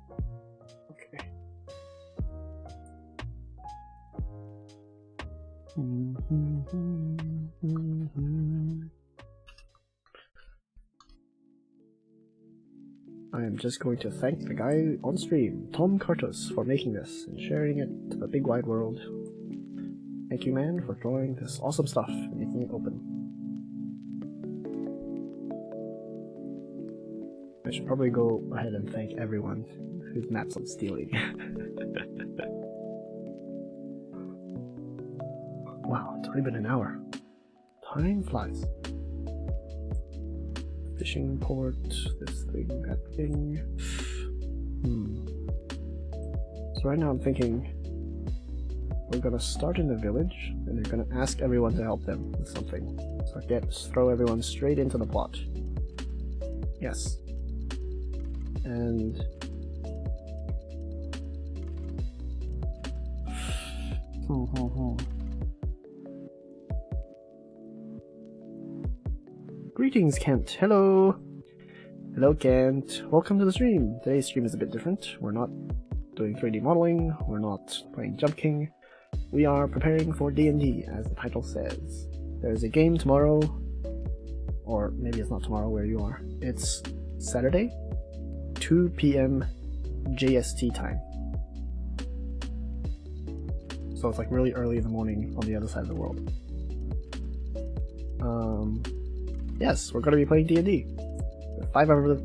Okay. I am just going to thank the guy on stream, Tom Cartus, for making this and sharing it to the big wide world. Thank you, man, for drawing this awesome stuff and making it open. I should probably go ahead and thank everyone whose maps I'm stealing. Wow, it's already been an hour. Time flies. Fishing port, this thing, that thing. So right now I'm thinking we're gonna start in the village and they're gonna ask everyone to help them with something. So just throw everyone straight into the plot. Yes. And Greetings, Kent. Hello. Hello, Kent. Welcome to the stream. Today's stream is a bit different. We're not doing 3D modeling. We're not playing Jump King. We are preparing for D&D, as the title says. There's a game tomorrow, or maybe it's not tomorrow where you are. It's Saturday, 2 p.m. JST time. So it's like really early in the morning on the other side of the world. Yes, we're going to be playing D&D. 5 hours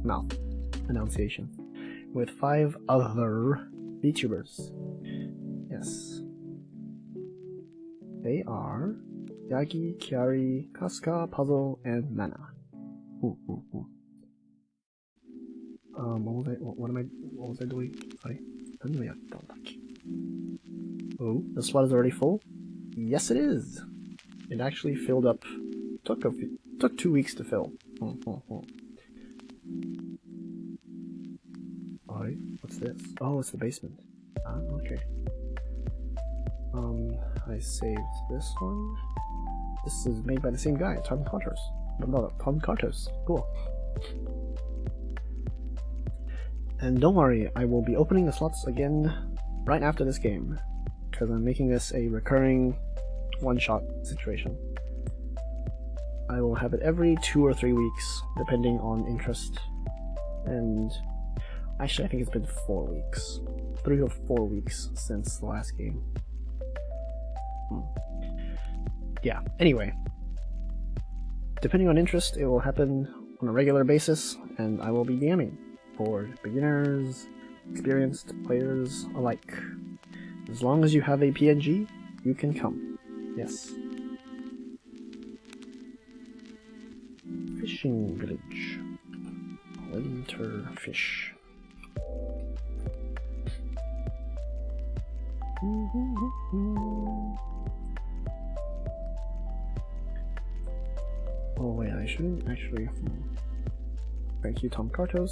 mouth enunciation. With 5 other VTubers. Yes. They are Yagi, Kiari, Casca, Puzzle, and Mana. What was I doing? Sorry. Oh, the slot is already full? Yes, it is! It actually filled up. Took 2 weeks to fill. Alright, what's this? Oh, it's the basement. Ah, okay. I saved this one. This is made by the same guy, Tom Cartus. No, Tom Cartus. Cool. And don't worry, I will be opening the slots again right after this game, because I'm making this a recurring one-shot situation. I will have it every 2 or 3 weeks, depending on interest. And actually, I think it's been 4 weeks. 3 or 4 weeks since the last game. Yeah, anyway. Depending on interest, it will happen on a regular basis, and I will be DMing for beginners, experienced players alike. As long as you have a PNG, you can come. Yes. Fishing village. Winter fish. Oh wait, I shouldn't actually. Thank you, Tom Cartos.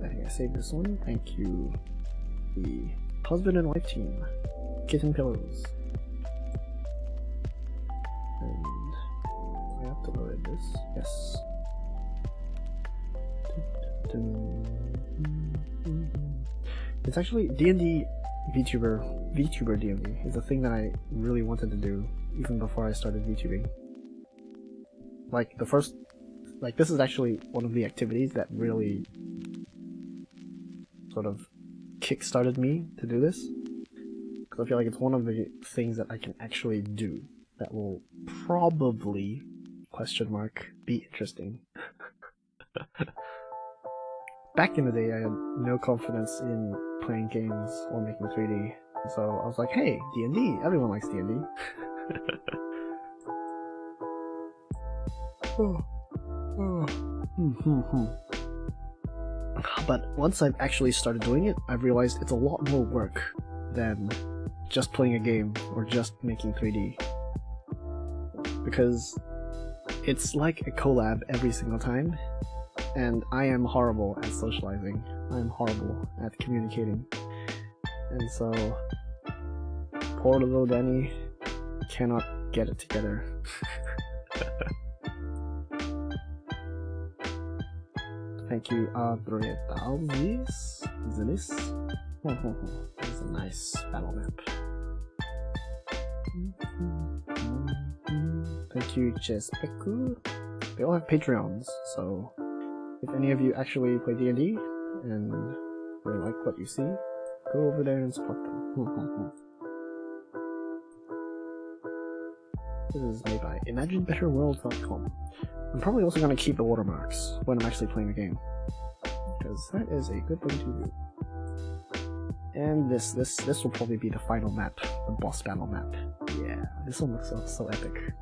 I think I saved this one. Thank you, the husband and wife team, Kitten Pillows. And I have to load this. Yes. It's actually D&D VTuber D&D is a thing that I really wanted to do even before I started VTubing. Like this is actually one of the activities that really sort of kick-started me to do this. Because I feel like it's one of the things that I can actually do that will probably, be interesting. Back in the day, I had no confidence in playing games or making 3D, so I was like, hey, D&D, everyone likes D&D. But once I've actually started doing it, I've realized it's a lot more work than just playing a game or just making 3D. Because it's like a collab every single time, and I am horrible at socializing. I'm horrible at communicating. And so, poor little Danny cannot get it together. Thank you, Adretalzis. This is a nice battle map. Thank you, Chespeku. They all have Patreons, so if any of you actually play D&D and really like what you see, go over there and support them. This is made by ImagineBetterWorld.com. I'm probably also going to keep the watermarks when I'm actually playing the game, because that is a good thing to do. And this will probably be the final map, the boss battle map. Yeah, this one looks so epic.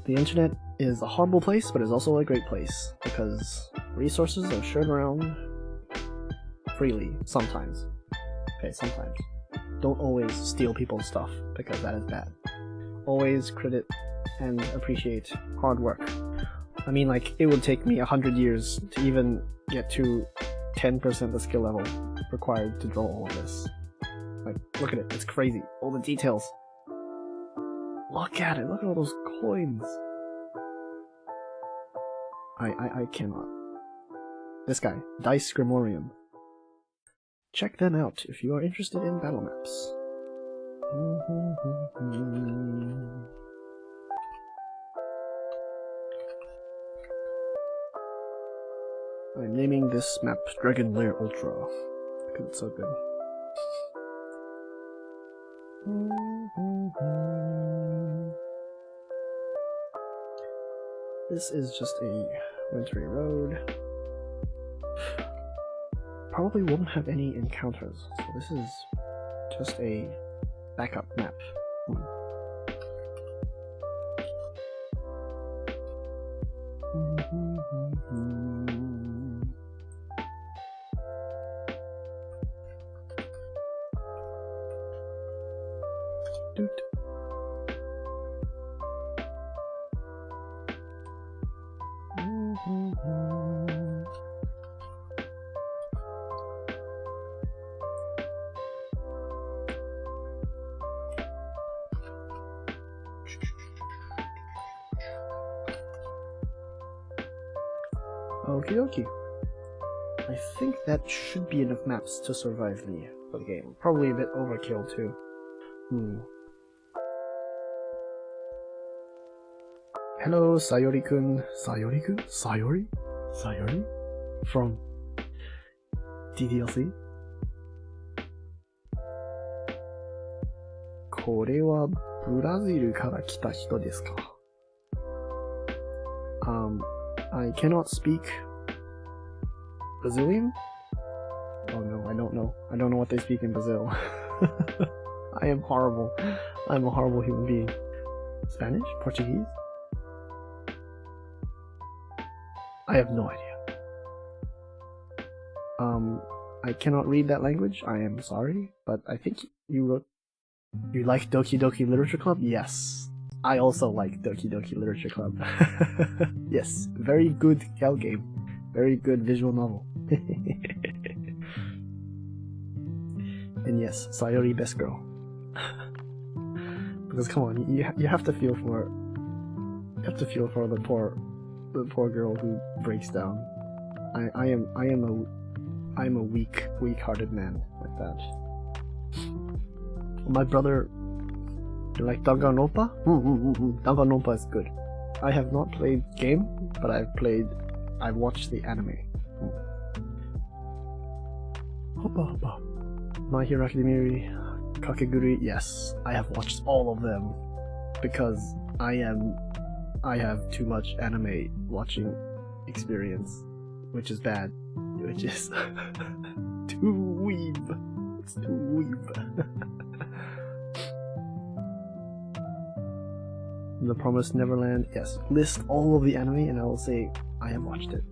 The internet is a horrible place, but it's also a great place, because resources are shared around freely, sometimes. Okay, sometimes. Don't always steal people's stuff, because that is bad. Always credit and appreciate hard work. I mean, like, it would take me 100 years to even get to 10% the skill level required to draw all of this. Like, look at it, it's crazy. All the details. Look at it, look at all those coins. I cannot. This guy, Dice Grimorium. Check them out if you are interested in Battlemaps. I'm naming this map Dragon Lair Ultra, because it's so good. This is just a wintry road. Probably won't have any encounters, so this is just a backup map. Doot. Okie dokie. I think that should be enough maps to survive me for the game. Probably a bit overkill too. Hello, Sayori-kun. Sayori-kun? Sayori? Sayori? From DDLC? これはブラジルから来た人ですか? I cannot speak Brazilian? Oh no, I don't know. I don't know what they speak in Brazil. I am horrible. I'm a horrible human being. Spanish? Portuguese? I have no idea. I cannot read that language. I am sorry, but I think you wrote... You like Doki Doki Literature Club? Yes. I also like Doki Doki Literature Club. Yes, very good gal game. Very good visual novel. And yes, Sayori best girl. Because come on, you have to feel for have to feel for the poor girl who breaks down. I am a weak-hearted man like that. My brother, you like Danganronpa? Danganronpa is good. I have not played game, but I've watched the anime. Hoppa hoppa. My Hero Academia, Kakegurui, yes, I have watched all of them because I have too much anime watching experience, which is bad, which is too weeb. It's too weeb. The Promised Neverland, yes. List all of the anime and I will say I have watched it.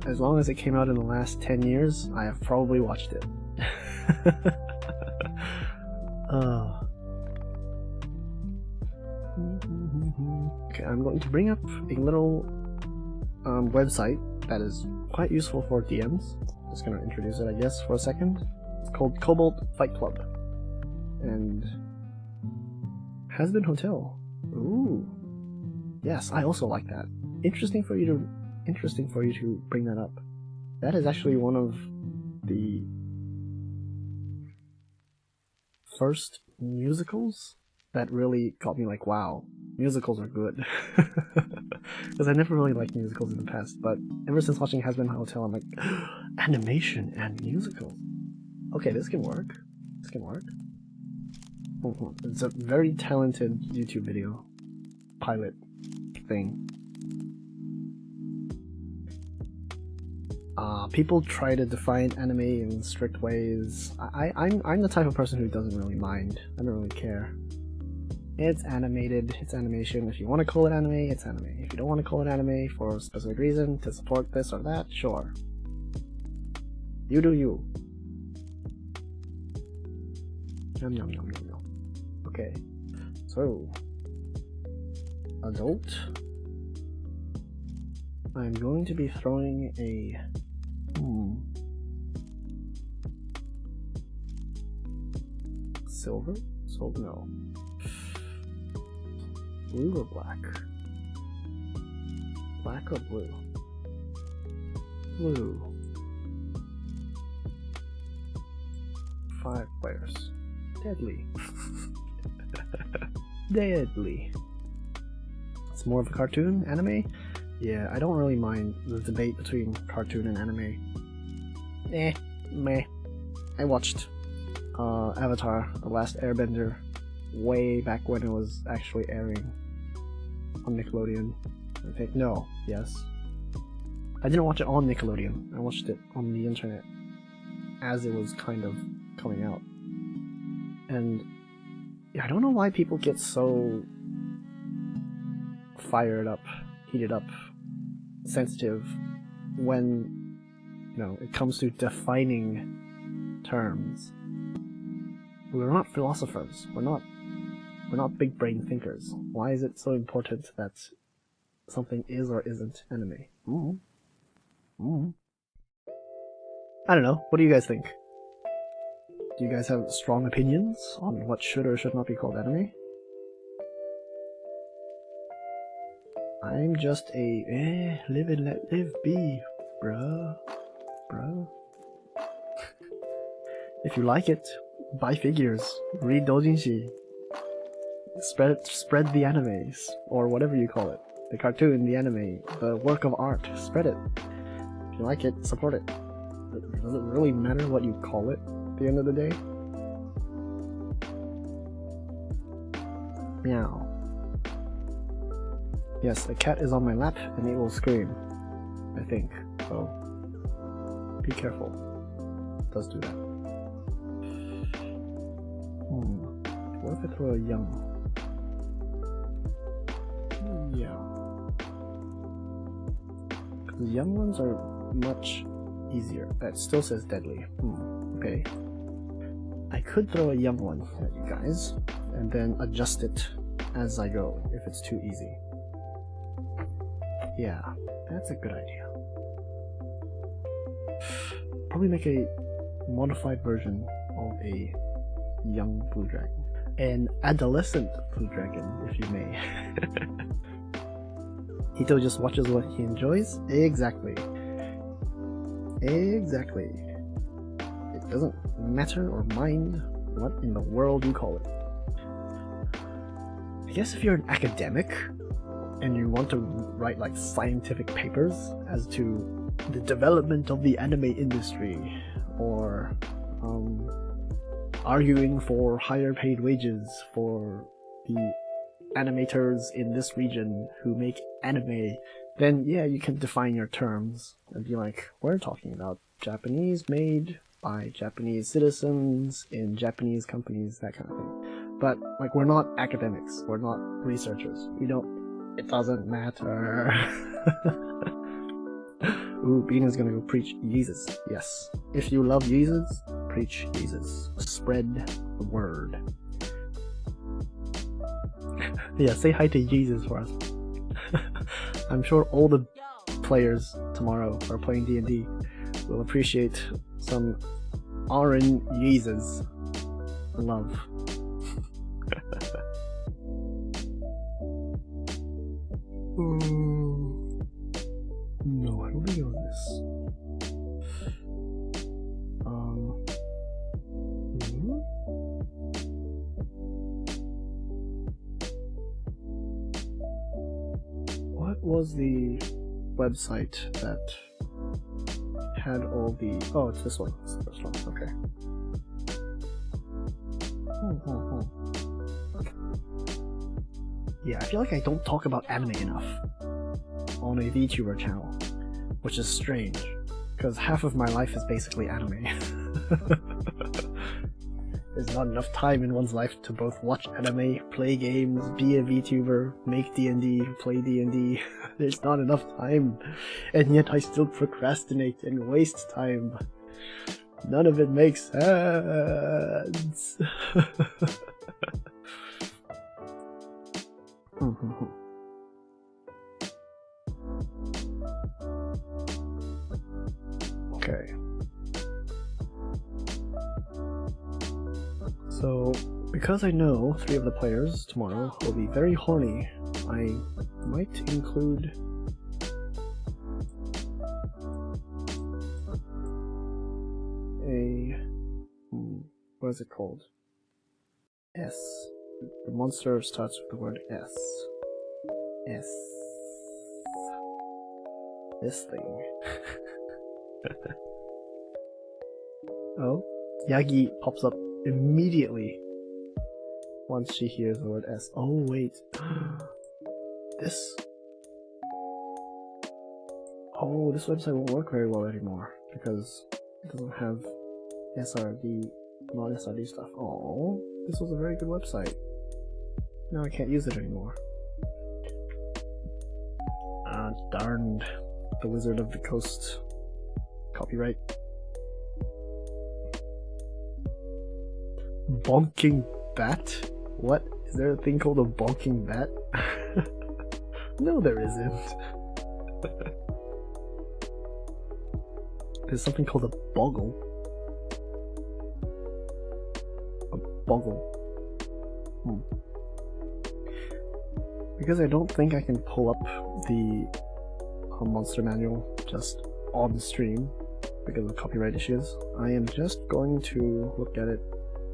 As long as it came out in the last 10 years, I have probably watched it. Okay, I'm going to bring up a little website that is quite useful for DMs. Just gonna introduce it, I guess, for a second. It's called Cobalt Fight Club. And Has-Been Hotel. Ooh. Yes, I also like that. Interesting for you to bring that up. That is actually one of the first musicals that really got me like, wow, musicals are good. Because I never really liked musicals in the past, but ever since watching Has-Been Hotel, I'm like, animation and musicals. Okay, this can work. This can work. It's a very talented YouTube video pilot thing. People try to define anime in strict ways. I'm the type of person who doesn't really mind. I don't really care. It's animated, it's animation. If you want to call it anime, it's anime. If you don't want to call it anime for a specific reason, to support this or that, sure. You do you. Yum yum yum yum yum. Okay, so adult. I'm going to be throwing a silver? So no. Blue or black? Black or blue? Blue. 5 players. Deadly. Deadly. It's more of a cartoon, anime? Yeah, I don't really mind the debate between cartoon and anime. Meh. I watched Avatar, The Last Airbender, way back when it was actually airing on Nickelodeon. I think, no, yes. I didn't watch it on Nickelodeon, I watched it on the internet as it was kind of coming out. And yeah, I don't know why people get so fired up, heated up, sensitive when, you know, it comes to defining terms. We're not philosophers. We're not big brain thinkers. Why is it so important that something is or isn't anime? I don't know. What do you guys think? Do you guys have strong opinions on what should or should not be called anime? I'm just a live and let live be, bruh. If you like it, buy figures, read doujinshi, spread the animes, or whatever you call it. The cartoon, the anime, the work of art, spread it. If you like it, support it. Does it really matter what you call it at the end of the day? Meow. Yes, a cat is on my lap and it will scream, I think, so be careful. It does do that. What if I throw a young? Yeah. Because the young ones are much easier. That still says deadly. Okay. I could throw a young one at you guys, and then adjust it as I go, if it's too easy. Yeah, that's a good idea. Probably make a modified version of a young blue dragon. An adolescent blue dragon, if you may. Hito just watches what he enjoys? Exactly. Exactly. It doesn't matter or mind what in the world you call it. I guess if you're an academic and you want to write like scientific papers as to the development of the anime industry, or arguing for higher paid wages for the animators in this region who make anime, then yeah, you can define your terms and be like, we're talking about Japanese made by Japanese citizens in Japanese companies, that kind of thing. But like, we're not academics, we're not researchers. It doesn't matter. Ooh, Bina's gonna go preach Jesus. Yes. If you love Jesus, preach Jesus. Spread the word. Yeah, say hi to Jesus for us. I'm sure all the players tomorrow who are playing D&D will appreciate some RN Jesus love. No, I don't think it was this. What was the website that had all the... Oh, it's this one. It's the first one. Okay. Yeah, I feel like I don't talk about anime enough on a VTuber channel, which is strange, because half of my life is basically anime. There's not enough time in one's life to both watch anime, play games, be a VTuber, make D&D, play D&D. There's not enough time, and yet I still procrastinate and waste time. None of it makes sense. Okay. So, because I know 3 of the players tomorrow will be very horny, I might include a... what is it called? S. The monster starts with the word S. S. This thing. Oh, Yagi pops up immediately once she hears the word S. Oh wait, this website won't work very well anymore because it doesn't have SRD, non-SRD stuff. Oh, this was a very good website. Now I can't use it anymore. Ah, darned. The Wizard of the Coast. Copyright. Bonking bat? What? Is there a thing called a bonking bat? No, there isn't. There's something called a boggle. A boggle. Because I don't think I can pull up the monster manual just on stream because of copyright issues, I am just going to look at it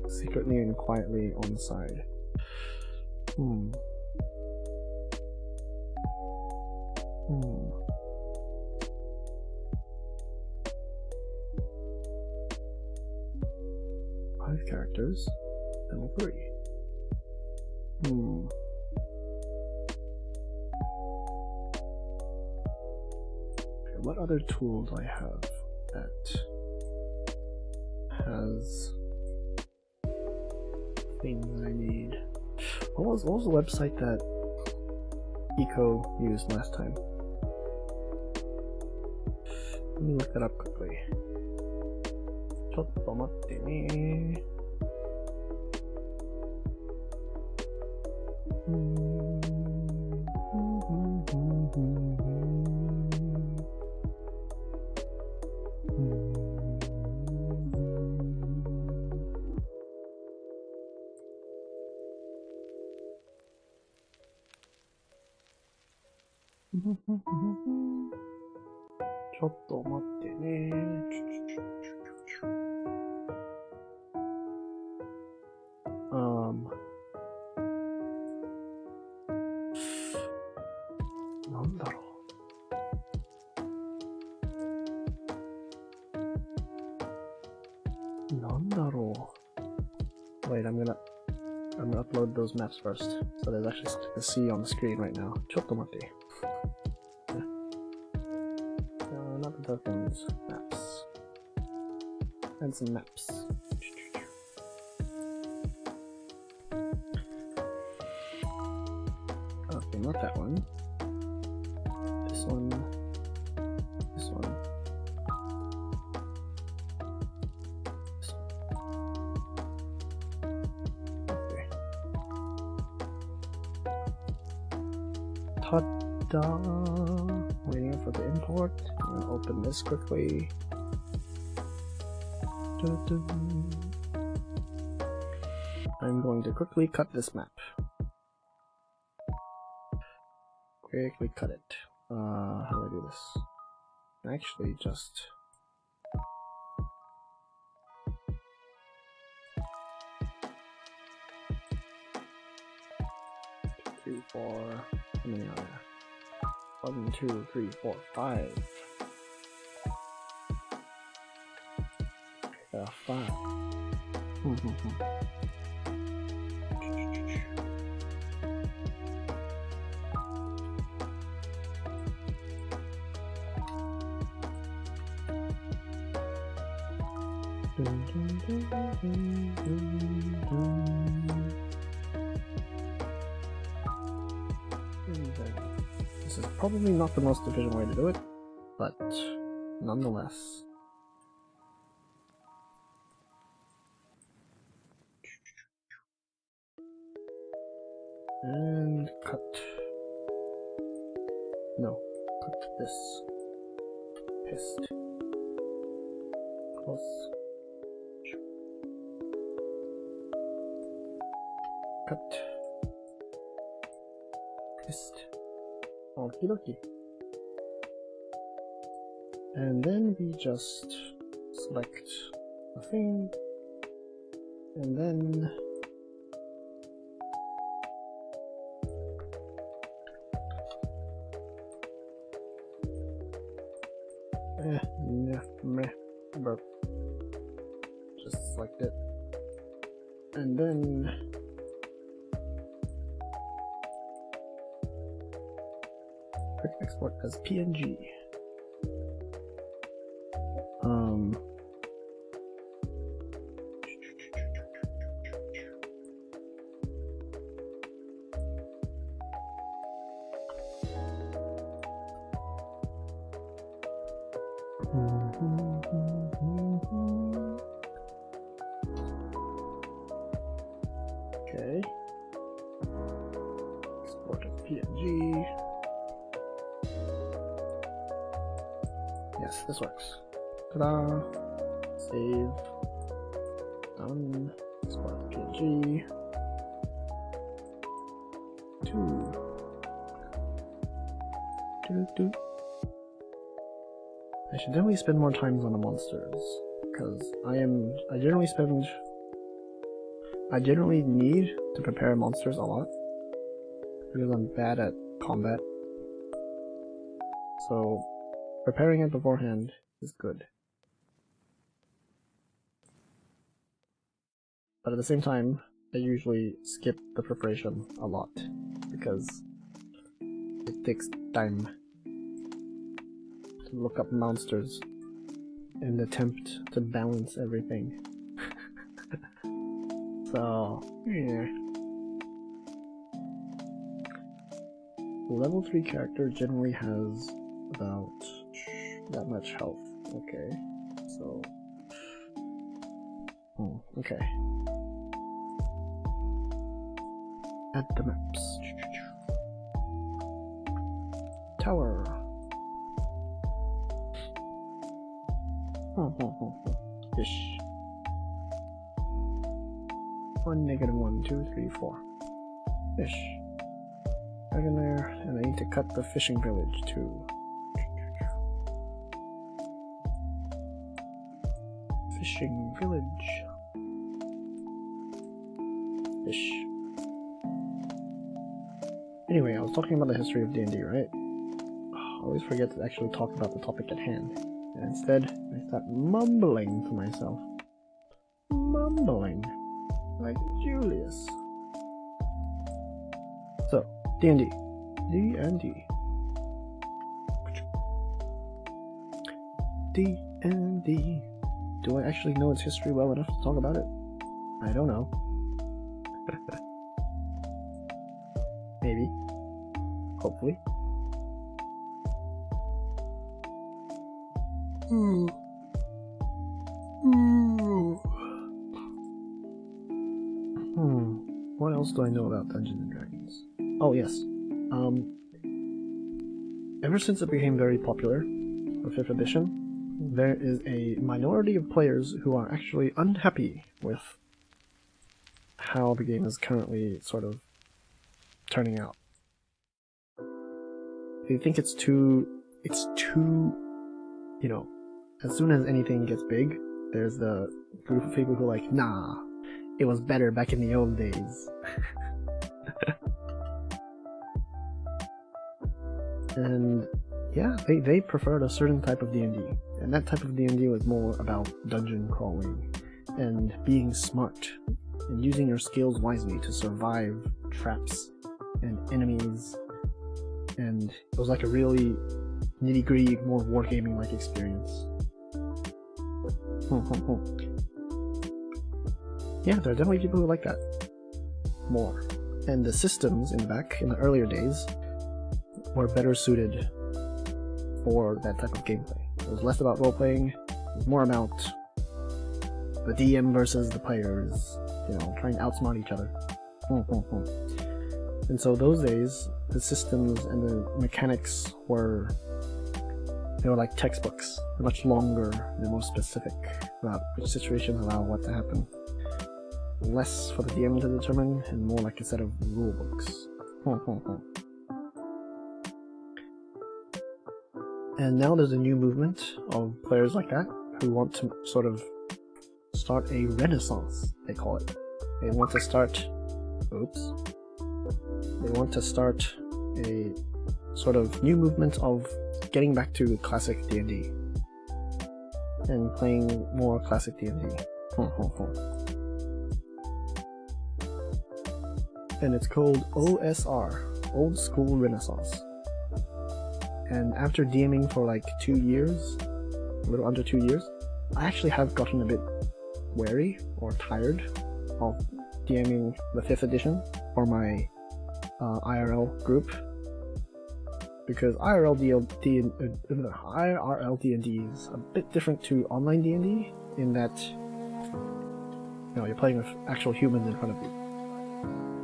secretly and quietly on the side. 5 characters, level 3. Okay, what other tool do I have that has things I need? What was the website that Eco used last time? Let me look that up quickly. ちょっと待ってね。ちょっと待ってね。なんだろう。なんだろう。Wait, I'm gonna upload those maps first. So there's actually something to see on the screen right now. ちょっと待って。Not the tokens, maps. And some maps. Okay, not that one. This one. This one. This one. Okay. Ta-da! Waiting for the import. I'm gonna open this quickly. Dun-dun. I'm going to quickly cut this map. Quickly cut it. How do I do this? Actually, just... Three, four... How many are there? 1, 2, 3, 4, 5. 5. This is probably not the most efficient way to do it, but nonetheless. And cut. No, cut this. Pissed. Close. Cut. Pissed. Okie dokie. And then we just select a thing, and then burp. Just select it, and then quick export as PNG. Okay. Export as PNG. Yes, this works. Ta-da! Save. Done. Export as PNG. 2. Do-do-do. I should definitely spend more time on the monsters, because I generally need to prepare monsters a lot, because I'm bad at combat. So, preparing it beforehand is good. But at the same time, I usually skip the preparation a lot, because it takes time to look up monsters and attempt to balance everything. So, yeah. Level 3 character generally has about that much health. Okay, so... okay. Add the maps. Tower. Fish. 1, -1, 2, 3, 4. Fish. dragon there, and I need to cut the fishing village too. Fishing village. Fish. Anyway, I was talking about the history of D&D, right? I always forget to actually talk about the topic at hand. And instead, I start mumbling to myself. Mumbling. Like Julius. So, D&D. D&D. D&D. Do I actually know its history well enough to talk about it? I don't know. Maybe. Hopefully. What else do I know about Dungeons and Dragons? Oh yes. Ever since it became very popular for 5th edition, there is a minority of players who are actually unhappy with how the game is currently sort of turning out. They think it's too, you know, as soon as anything gets big, there's the group of people who are like, nah, it was better back in the old days. And yeah, they preferred a certain type of D&D, and that type of D&D was more about dungeon crawling and being smart and using your skills wisely to survive traps and enemies, and it was like a really nitty-gritty, more wargaming-like experience. Yeah, there are definitely people who like that more. And the systems in the earlier days were better suited for that type of gameplay. It was less about role-playing, it was more about the DM versus the players, you know, trying to outsmart each other. And so those days, the systems and the mechanics were like textbooks. They're much longer, they're more specific about which situations allow what to happen. Less for the DM to determine, and more like a set of rule books. And now there's a new movement of players like that who want to sort of start a renaissance, they call it. They want to start a sort of new movement of getting back to classic D&D and playing more classic D&D. And it's called OSR, Old School Renaissance. And after DMing for like 2 years, a little under 2 years, I actually have gotten a bit wary or tired of DMing the 5th edition for my IRL group, because IRL D&D is a bit different to online D&D in that, you know, you're playing with actual humans in front of you,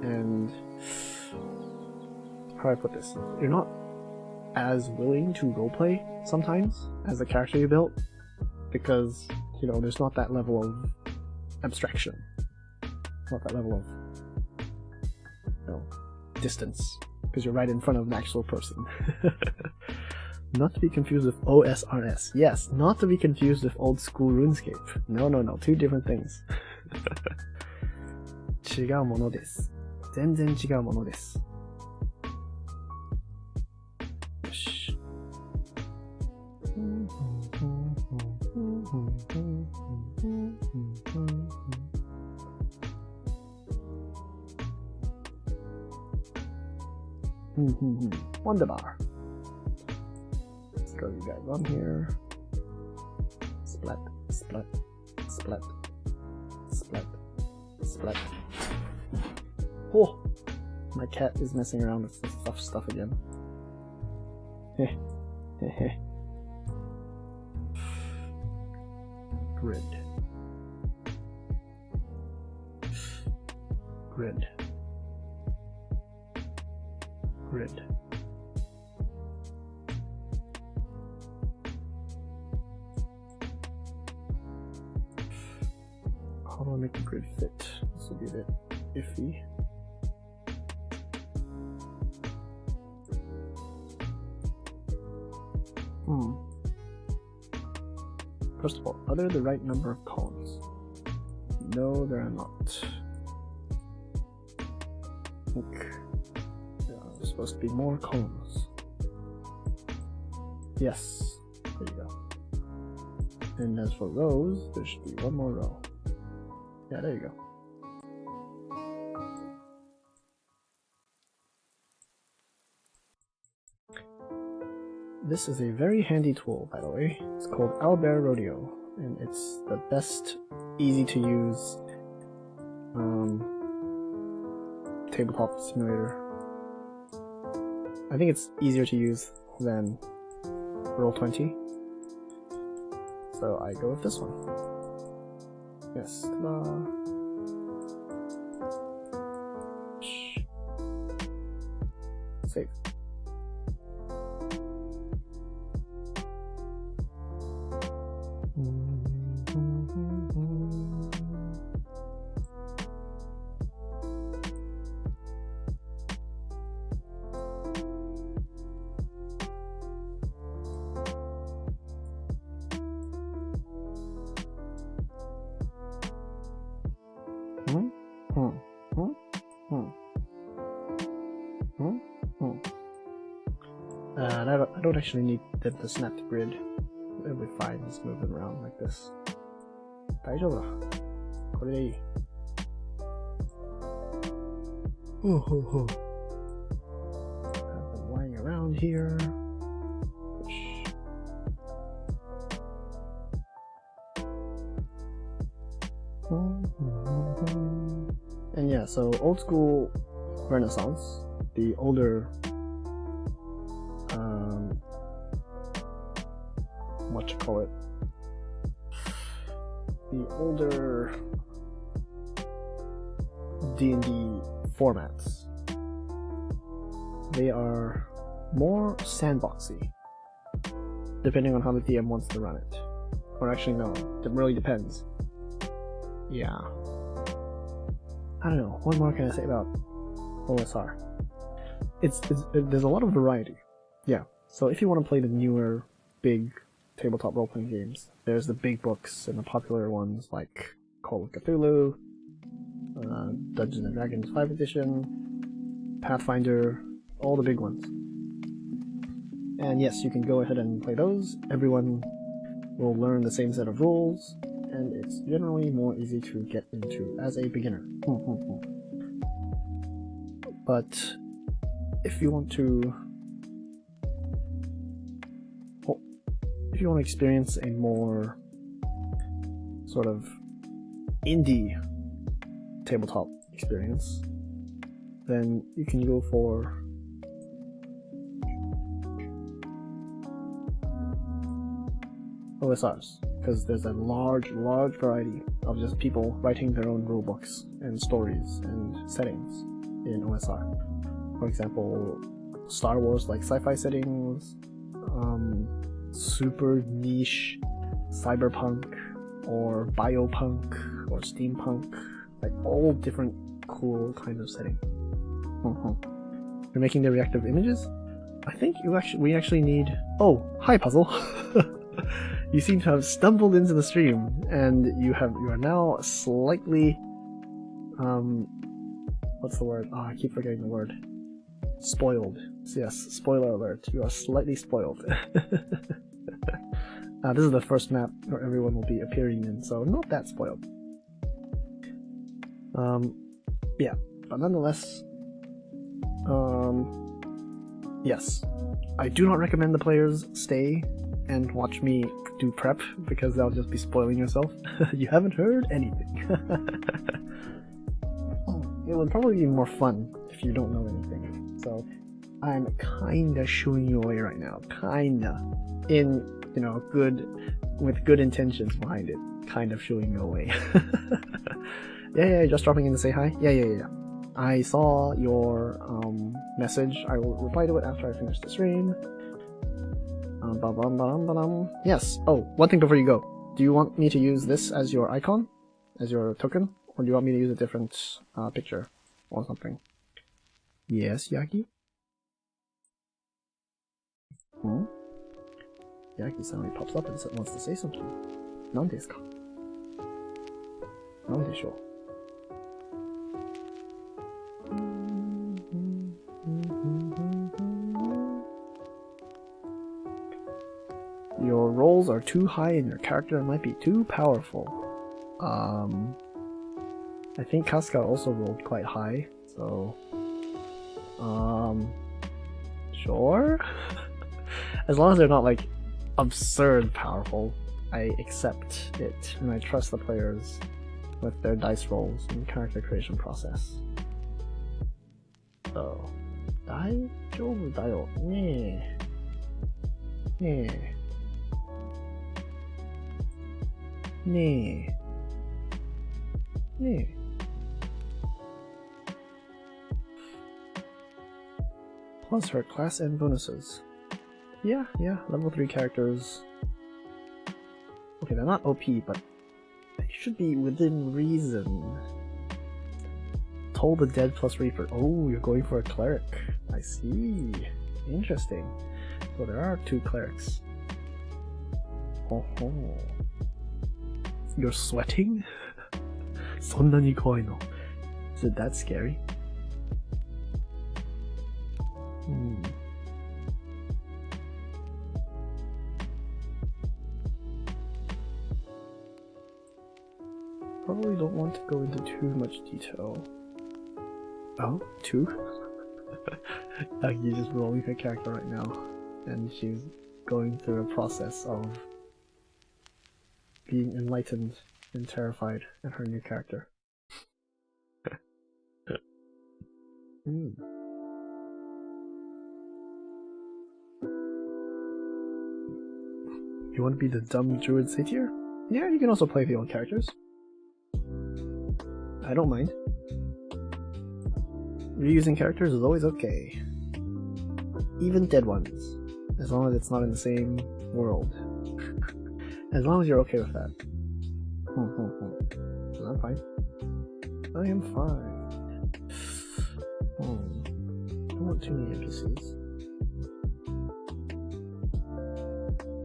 and how do I put this? You're not as willing to roleplay sometimes as the character you built, because, you know, there's not that level of abstraction, not that level of, you know, distance, because you're right in front of an actual person. Not to be confused with OSRS. Yes, not to be confused with old school RuneScape. No, two different things. 違うものです。全然違うものです。よし。Wonderbar. Let's throw you guys on here. Splat, splat, splat, splat, splat. Oh! My cat is messing around with this stuff again. Heh, heh, heh. Grid. Grid. Grid. How do I make the grid fit? This will be a bit iffy. First of all, are there the right number of columns? No, there are not. I think there's supposed to be more columns. Yes, there you go. And as for rows, there should be one more row. Yeah, there you go. This is a very handy tool, by the way. It's called Owlbear Rodeo, and it's the best, easy to use tabletop simulator. I think it's easier to use than Roll20, so I go with this one. Yes, ta-da! Save. I don't actually need them to snap the grid. It'll be fine, just move it around like this. 大丈夫だ。これでいい。Have them lying around here. And yeah, so old school Renaissance, the older the older D&D formats, they are more sandboxy, depending on how the DM wants to run it. Or actually no, it really depends. Yeah. I don't know, what more can I say about OSR? There's a lot of variety. Yeah, so if you want to play the newer, big tabletop role-playing games, there's the big books and the popular ones like Call of Cthulhu, Dungeons & Dragons 5th edition, Pathfinder, all the big ones. And yes, you can go ahead and play those. Everyone will learn the same set of rules, and it's generally more easy to get into as a beginner. But if you want to experience a more sort of indie tabletop experience, then you can go for OSRs, because there's a large variety of just people writing their own rulebooks and stories and settings in OSR. For example, Star Wars like sci-fi settings, super niche cyberpunk or biopunk or steampunk, like all different cool kinds of settings. You're making the reactive images? I think we actually need... Oh, hi Puzzle! You seem to have stumbled into the stream, and you are now slightly what's the word? Oh, I keep forgetting the word. Spoiled. So yes, spoiler alert. You are slightly spoiled. This is the first map where everyone will be appearing in, so not that spoiled. Yeah, but nonetheless, yes, I do not recommend the players stay and watch me do prep, because that'll just be spoiling yourself. You haven't heard anything. It would probably be more fun if you don't know anything. So I'm kinda shooing you away right now. Kinda. In, with good intentions behind it. Kind of shooing you away. Yeah, just dropping in to say hi? Yeah. I saw your message. I will reply to it after I finish the stream. Yes. Oh, one thing before you go. Do you want me to use this as your icon? As your token? Or do you want me to use a different picture or something? Yes, Yaki? Yaki suddenly pops up and wants to say something. 何ですか？何でしょう？ Your rolls are too high and your character might be too powerful. I think Casca also rolled quite high, so sure. As long as they're not like absurd powerful, I accept it and I trust the players with their dice rolls and character creation process. So, 大丈夫だよねえ。ねえ。ねえ。ねえ。Plus her class and bonuses. Yeah, level 3 characters. Okay, they're not OP, but they should be within reason. Toll the Dead plus Reaper. Oh, you're going for a cleric. I see. Interesting. So there are 2 clerics. Oh. You're sweating? そんなに怖いの? Is it that scary? Probably don't want to go into too much detail. Oh, 2? Agi's just rolling her character right now, and she's going through a process of being enlightened and terrified at her new character. You want to be the dumb druid satyr? Yeah, you can also play the old characters. I don't mind. Reusing characters is always okay. Even dead ones. As long as it's not in the same world. As long as you're okay with that. I'm fine. I am fine. I don't want too many NPCs.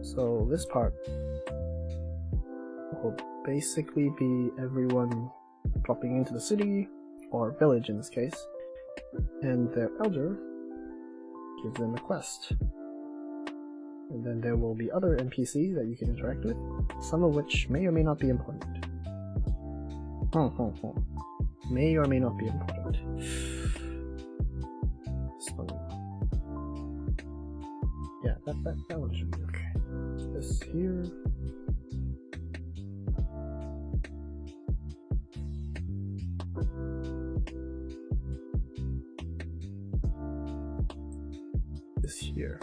So this part will basically be everyone dropping into the city, or village in this case, and their elder gives them a quest. And then there will be other NPCs that you can interact with, some of which may or may not be important. May or may not be important. This one. Yeah, that one should be okay. This here. This here.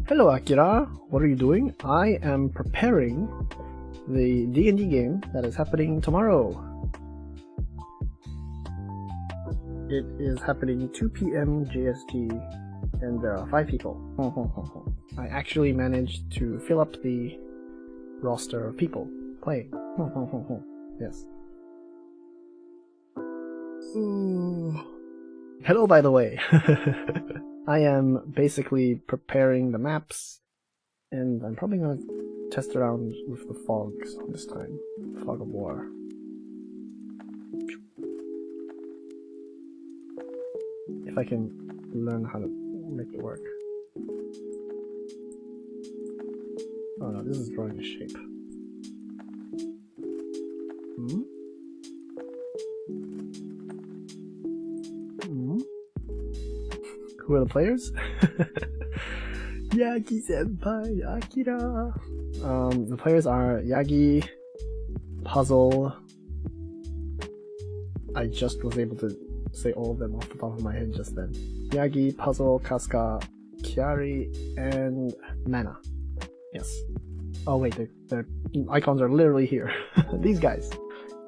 Hello Akira, what are you doing? I am preparing the D&D game that is happening tomorrow. It is happening 2 PM JST and there are 5 people. I actually managed to fill up the roster of people playing. Yes. Hello, by the way. I am basically preparing the maps, and I'm probably gonna test around with the fogs this time. Fog of War. If I can learn how to make it work. Oh no, this is drawing a shape. Who are the players? Yagi Senpai, Akira. The players are Yagi, Puzzle. I just was able to say all of them off the top of my head just then. Yagi, Puzzle, Casca, Chiari, and Mana. Yes. Oh wait, their icons are literally here. These guys.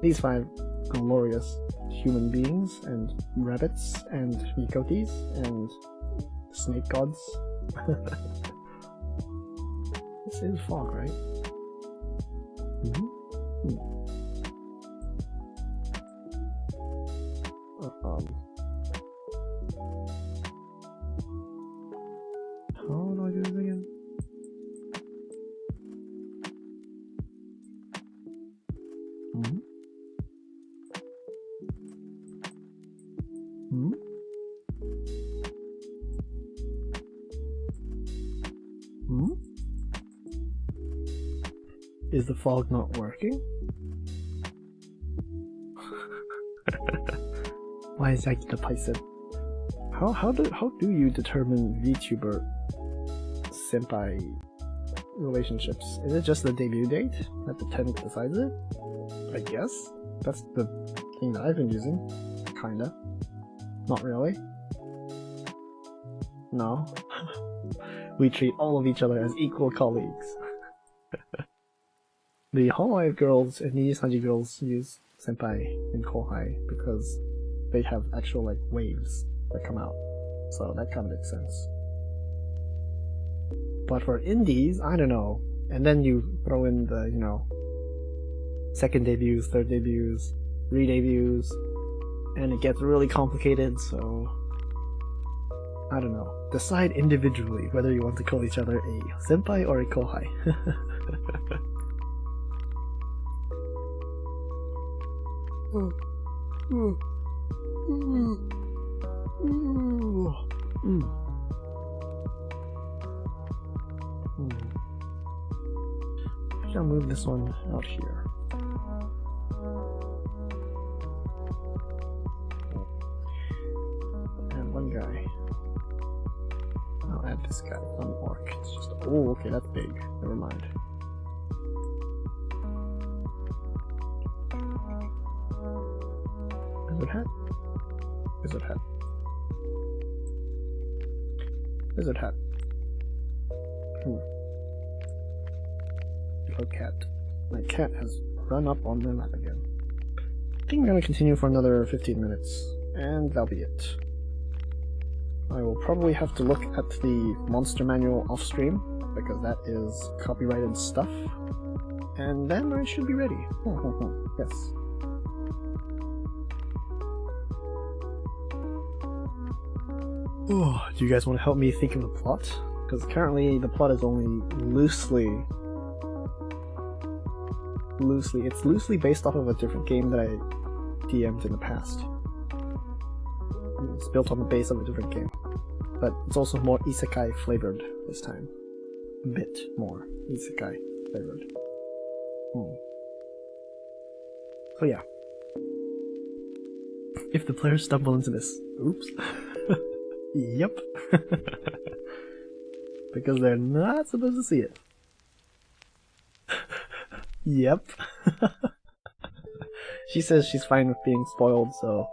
These 5 glorious human beings and rabbits and mikotis and snake gods. This is fog, right? Is the fog not working? Why is that the Python? How do you determine VTuber senpai relationships? Is it just the debut date that the 10th decides it? I guess that's the thing that I've been using. Kinda. Not really. No. We treat all of each other as equal colleagues. The Hololive girls and the Sanji girls use senpai and kohai because they have actual like waves that come out. So that kind of makes sense. But for indies, I don't know. And then you throw in the, you know, second debuts, third debuts, re-debuts, and it gets really complicated, so I don't know. Decide individually whether you want to call each other a senpai or a kohai. I'll move this one out here. And one guy. I'll add this guy. It's not an orc. It's just. Oh, okay, that's big. Never mind. Wizard hat? Wizard hat. Wizard hat. Hello, cat. My cat has run up on my lap again. I think I'm gonna continue for another 15 minutes, and that'll be it. I will probably have to look at the monster manual off stream, because that is copyrighted stuff, and then I should be ready. Yes. Oh, do you guys want to help me think of the plot? Because currently the plot is only loosely based off of a different game that I DM'd in the past. It's built on the base of a different game. But it's also more Isekai flavored this time. A bit more Isekai flavored. So yeah. If the players stumble into this, oops. Yep. Because they're not supposed to see it. Yep. She says she's fine with being spoiled, so...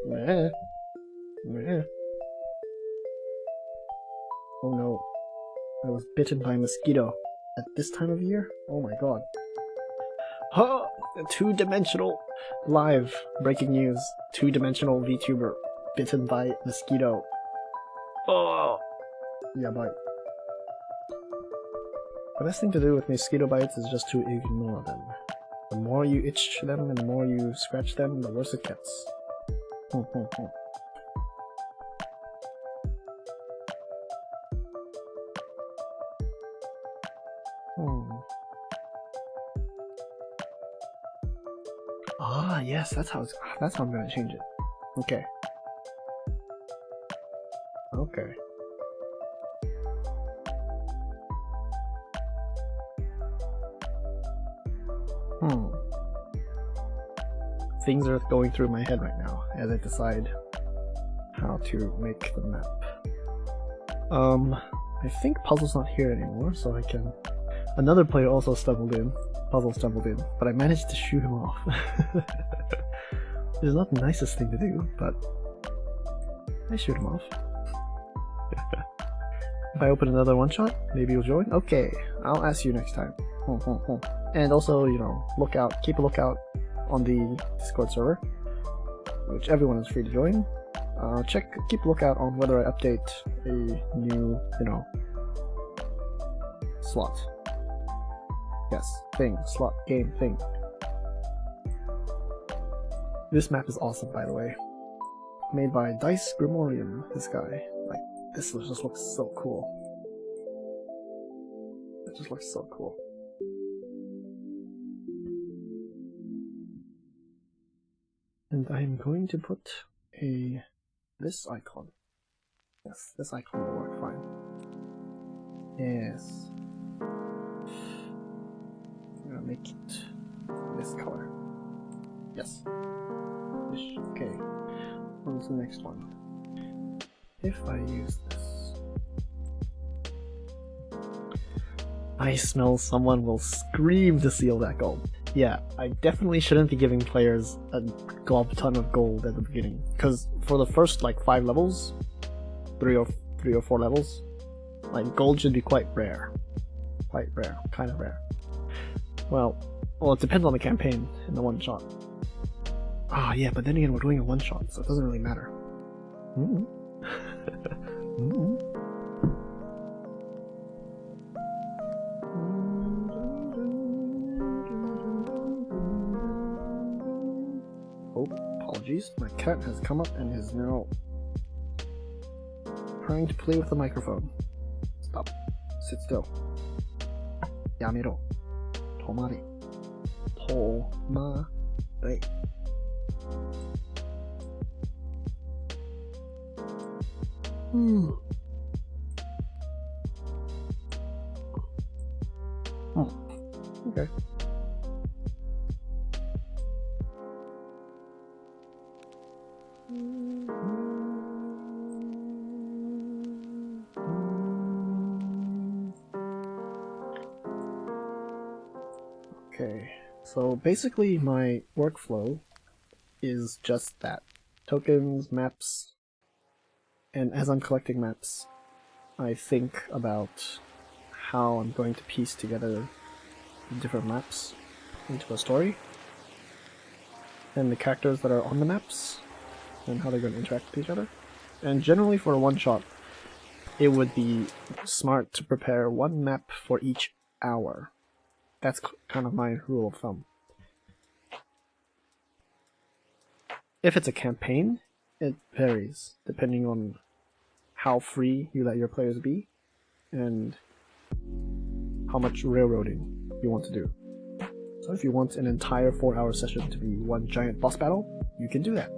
Meh. Meh. Oh no. I was bitten by a mosquito. At this time of year? Oh my god. Huh! Two-dimensional live breaking news. Two-dimensional VTuber bitten by mosquito. Oh! Yeah, bye. The best thing to do with mosquito bites is just to ignore them. The more you itch them and the more you scratch them, the worse it gets. Ah, yes, that's how I'm gonna change it. Okay. Okay. Things are going through my head right now as I decide how to make the map. I think Puzzle's not here anymore, so I can... Another player also stumbled in. Puzzle stumbled in, but I managed to shoot him off. It's not the nicest thing to do, but I shoot him off. If I open another one-shot, maybe you'll join? Okay, I'll ask you next time. And also, you know, keep a lookout on the Discord server, which everyone is free to join. Keep a lookout on whether I update a new, you know, slot. Yes, slot, game, thing. This map is awesome, by the way. Made by Dice Grimorium, this guy. Like, this just looks so cool. It just looks so cool. And I'm going to put this icon. Yes, this icon will work fine. Yes. make it this color. Yes. Okay. What's the next one? If I use this, I smell someone will scream to steal that gold. Yeah, I definitely shouldn't be giving players a glob ton of gold at the beginning, because for the first like 5 levels, 3 or 4 levels, like gold should be quite rare, kind of rare. Well, it depends on the campaign and the one shot. Ah, yeah, but then again, we're doing a one shot, so it doesn't really matter. Oh, apologies. My cat has come up and is now trying to play with the microphone. Stop. Sit still. Yamero. Tomare. Tomare. Okay. Okay, so basically my workflow is just that. Tokens, maps, and as I'm collecting maps, I think about how I'm going to piece together the different maps into a story, and the characters that are on the maps, and how they're going to interact with each other. And generally for a one-shot, it would be smart to prepare one map for each hour. That's kind of my rule of thumb. If it's a campaign, it varies depending on how free you let your players be and how much railroading you want to do. So if you want an entire 4-hour session to be one giant boss battle, you can do that.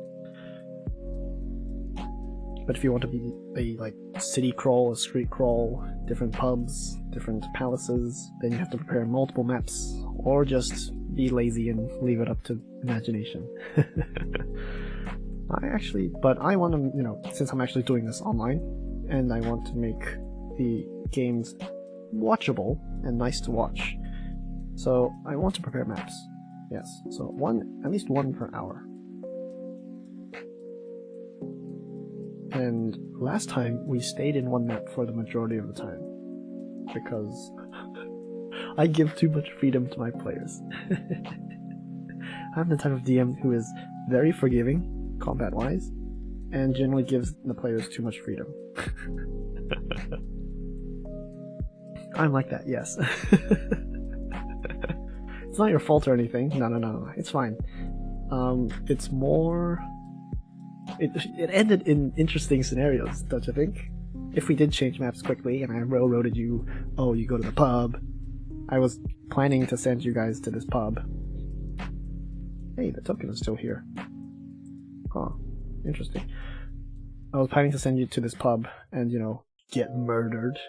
But if you want to be a like city crawl, a street crawl, different pubs, different palaces, then you have to prepare multiple maps, or just be lazy and leave it up to imagination. But I want to, since I'm actually doing this online, and I want to make the games watchable and nice to watch, so I want to prepare maps. Yes, so at least one per hour. And last time we stayed in one map for the majority of the time, because I give too much freedom to my players. I'm the type of DM who is very forgiving, combat-wise, and generally gives the players too much freedom. I'm like that, yes. It's not your fault or anything. No, it's fine. It's more... It ended in interesting scenarios, don't you think? If we did change maps quickly and I railroaded you, oh, you go to the pub. I was planning to send you guys to this pub. Hey, the token is still here. Huh, interesting. I was planning to send you to this pub and, get murdered.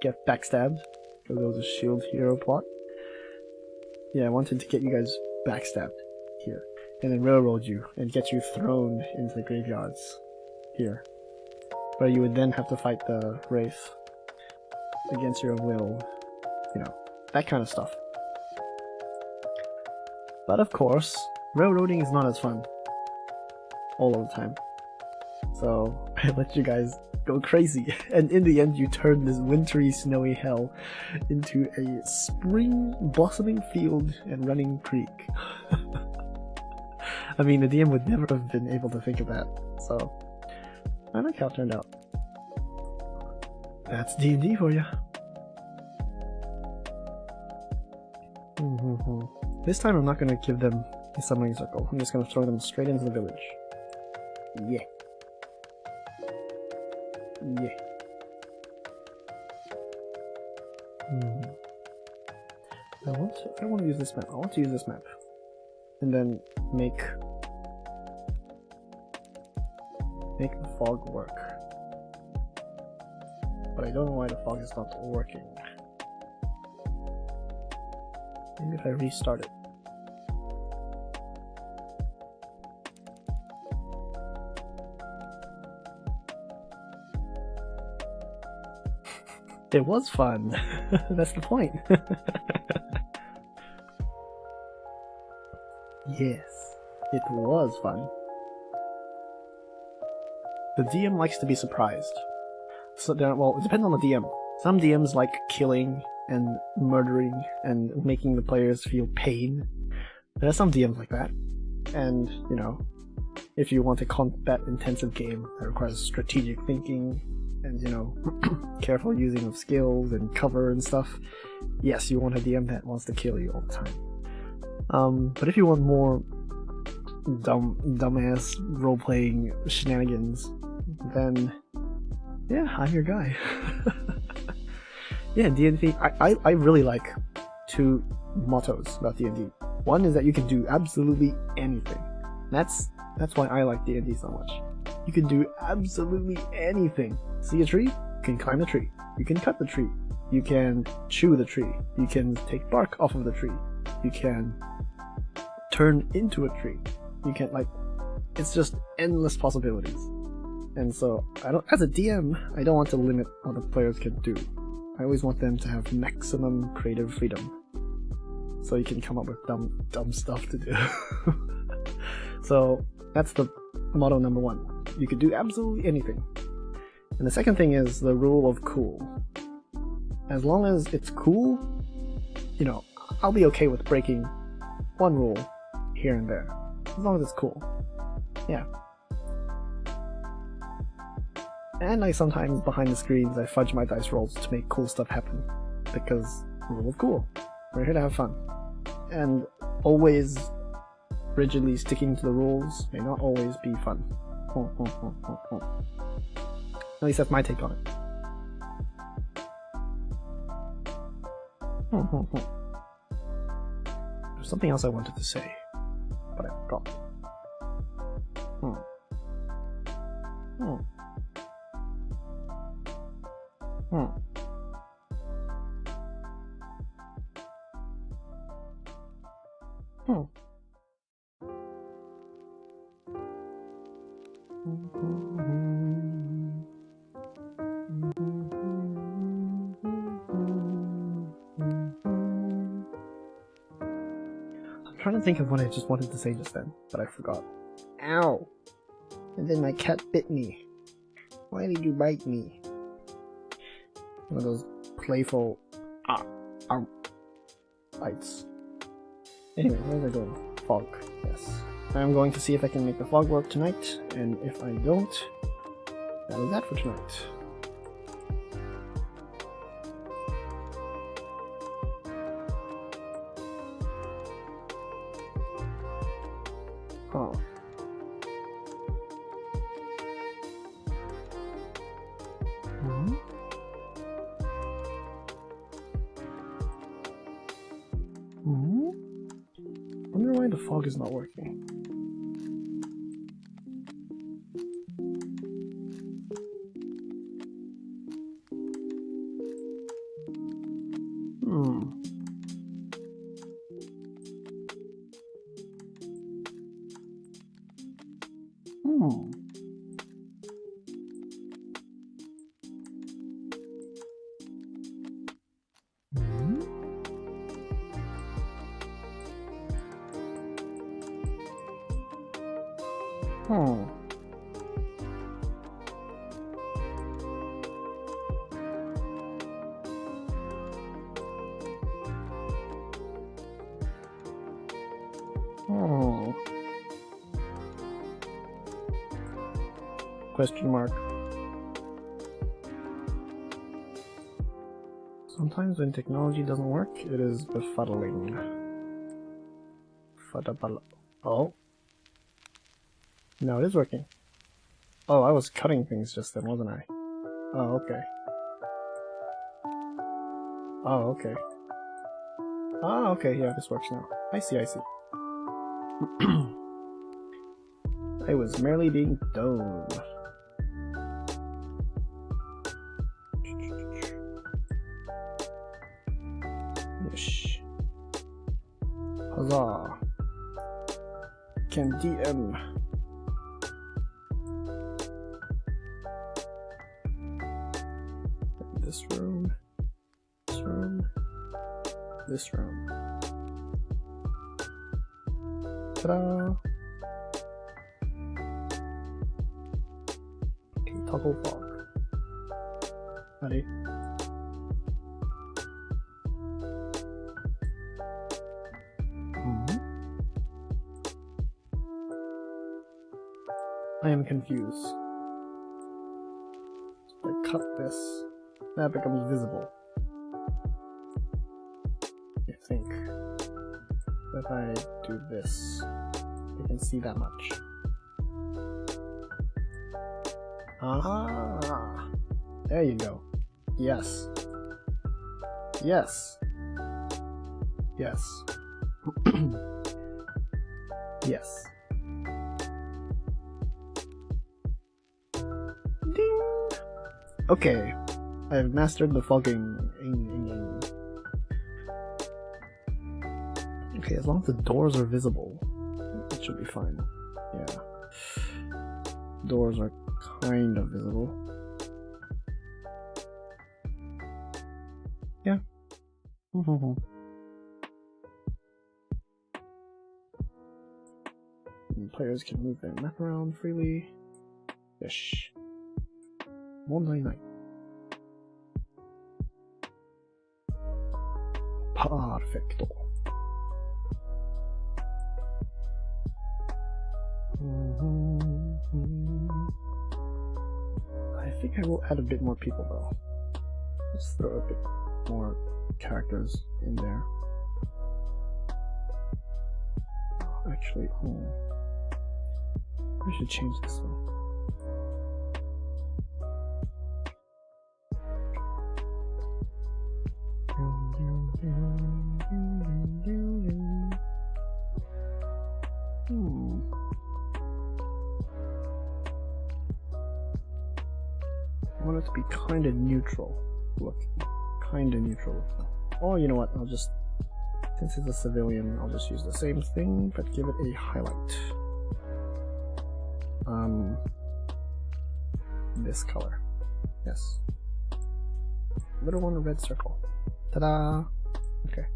Get backstabbed, because there was a shield hero plot. Yeah, I wanted to get you guys backstabbed here. And then railroad you and get you thrown into the graveyards here, where you would then have to fight the wraith against your will, that kind of stuff. But of course, railroading is not as fun all of the time, so I let you guys go crazy, and in the end you turn this wintry, snowy hell into a spring blossoming field and running creek. I mean, the DM would never have been able to think of that, so I like how it turned out. That's D&D for you. This time I'm not going to give them a summoning circle. I'm just going to throw them straight into the village. Yeah. Yeah. I don't want to use this map. I want to use this map. And then make the fog work. But I don't know why the fog is not working. Maybe if I restart it. It was fun. That's the point. Yes, it was fun. The DM likes to be surprised. So, well, it depends on the DM. Some DMs like killing and murdering and making the players feel pain. There are some DMs like that. And, you know, if you want a combat-intensive game that requires strategic thinking and, you know, careful using of skills and cover and stuff, yes, you want a DM that wants to kill you all the time. But if you want more dumbass role-playing shenanigans, then yeah, I'm your guy. Yeah, D&D, I really like two mottos about D&D. One is that you can do absolutely anything. That's why I like D&D so much. You can do absolutely anything. See a tree? You can climb the tree. You can cut the tree. You can chew the tree. You can take bark off of the tree. You can turn into a tree. You can, like, it's just endless possibilities. And so, as a DM, I don't want to limit what the players can do. I always want them to have maximum creative freedom. So you can come up with dumb stuff to do. So, that's the motto number one. You can do absolutely anything. And the second thing is the rule of cool. As long as it's cool, you know, I'll be okay with breaking one rule here and there. As long as it's cool. Yeah. And I sometimes, behind the screens, I fudge my dice rolls to make cool stuff happen. Because, rule of cool. We're here to have fun. And always rigidly sticking to the rules may not always be fun. At least that's my take on it. There's something else I wanted to say, but I forgot. I'm trying to think of what I just wanted to say just then, but I forgot. Ow! And then my cat bit me. Why did you bite me? One of those playful bites. Anyway, where was I going? Fog, yes. I'm going to see if I can make the fog work tonight, and if I don't, that is that for tonight. Huh. Wonder why the fog is not working. Question mark. Sometimes when technology doesn't work, it is befuddling. Oh. No, it is working. Oh, I was cutting things just then, wasn't I? Oh, okay. Oh, okay. Oh, okay, yeah, this works now. I see. I was merely being dumb. Yes. can DM. This room, this room, this room. Ta-da! Okay, toggle fog. Ready? I am confused. If I cut this, that becomes visible. I think. If I do this, I can see that much. Ah! There you go. Yes. Yes. Yes. Yes. Ding! Okay. I've mastered the fogging. Okay, as long as the doors are visible, it should be fine. Yeah. Doors are kind of visible. Yeah. Players can move their map around freely. Fish. 問題ない. Perfecto. I think I will add a bit more people though. Just throw a bit more characters in there. Actually, I should change this one. I want it to be kind of neutral looking. Kind of neutral looking. Oh, you know what? I'll just, since it's a civilian, I'll just use the same thing, but give it a highlight. This color. Yes. Little one, a red circle. Ta-da! Okay.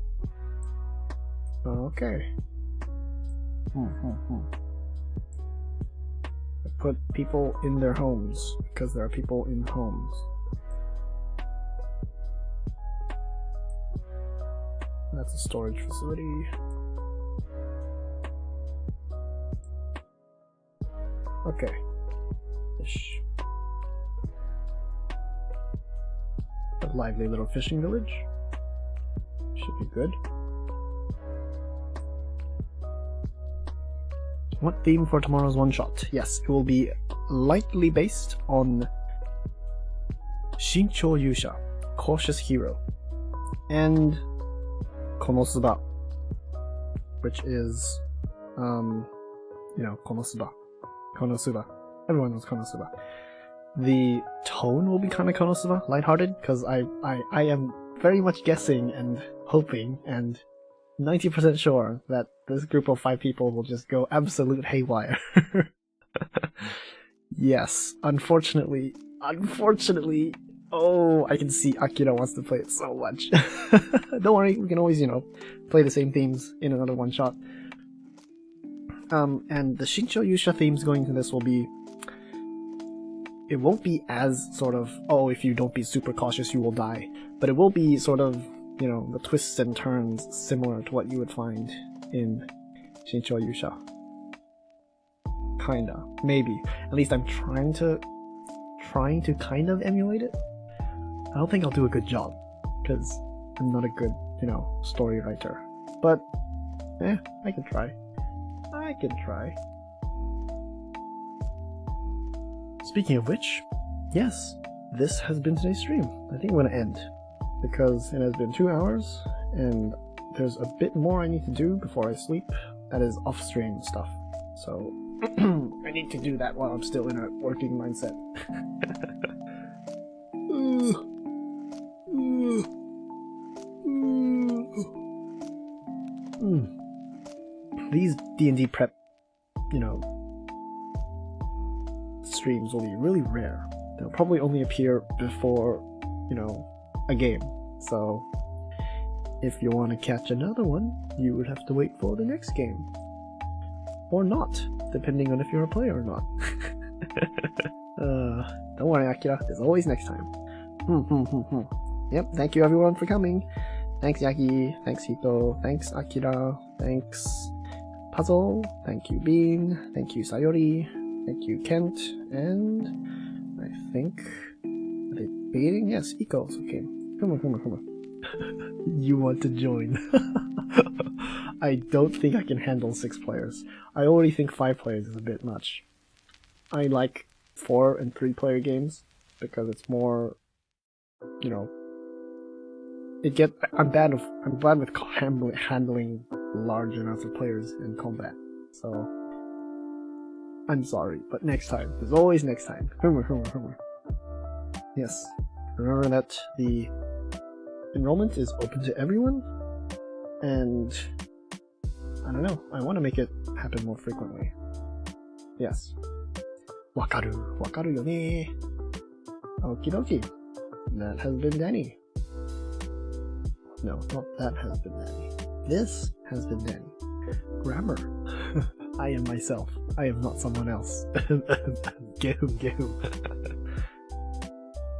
Okay. I put people in their homes because there are people in homes. That's a storage facility. Okay. Fish. A lively little fishing village. Should be good. What theme for tomorrow's one-shot? Yes, it will be lightly based on Shinchou Yusha, Cautious Hero, and Konosuba, which is, Konosuba. Everyone knows Konosuba. The tone will be kind of Konosuba, lighthearted, because I am very much guessing and hoping and 90% sure that this group of 5 people will just go absolute haywire. Yes, unfortunately, oh, I can see Akira wants to play it so much. Don't worry, we can always, play the same themes in another one-shot. And the Shinchou Yusha themes going to this will be, it won't be as sort of, oh, if you don't be super cautious you will die, but it will be sort of, the twists and turns similar to what you would find in Shinchou Yusha. Kinda. Maybe. At least I'm trying to kind of emulate it. I don't think I'll do a good job, because I'm not a good, story writer. But, I can try. Speaking of which, yes, this has been today's stream. I think I'm gonna end, because it has been 2 hours, and there's a bit more I need to do before I sleep. That is off-stream stuff. So, I need to do that while I'm still in a working mindset. These D&D prep you know, streams will be really rare. They'll probably only appear before, you know, a game. So if you want to catch another one, you would have to wait for the next game. Or not, depending on if you're a player or not. Don't worry, Akira, there's always next time. Yep, thank you everyone for coming. Thanks Yaki, thanks Hito, thanks Akira, thanks Puzzle, thank you Bean, thank you Sayori, thank you Kent, and I think... Are they baiting? Yes, Eco's okay. Come on. You want to join. I don't think I can handle 6 players. I already think 5 players is a bit much. I like 4 and 3 player games because it's more, you know, I'm bad with handling large amounts of players in combat. So I'm sorry, but next time. There's always next time. Yes. Remember that the enrollment is open to everyone, and I don't know, I want to make it happen more frequently. Yes. Wakaru. Wakaru yo ne. Okie dokie. That has been Danny. No, not that has been Danny. This has been Danny. Grammar. I am myself. I am not someone else. Get him.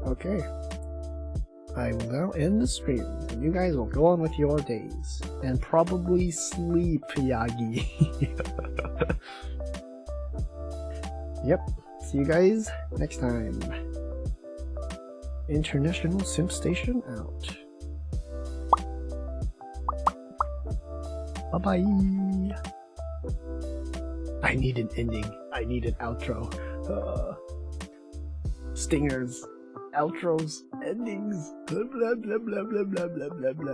Okay. I will now end the stream, and you guys will go on with your days. And probably sleep, Yagi. Yep. See you guys next time. International Simp Station out. Bye-bye. I need an ending. I need an outro. Stingers. Outros, endings, blah blah blah blah blah blah blah blah.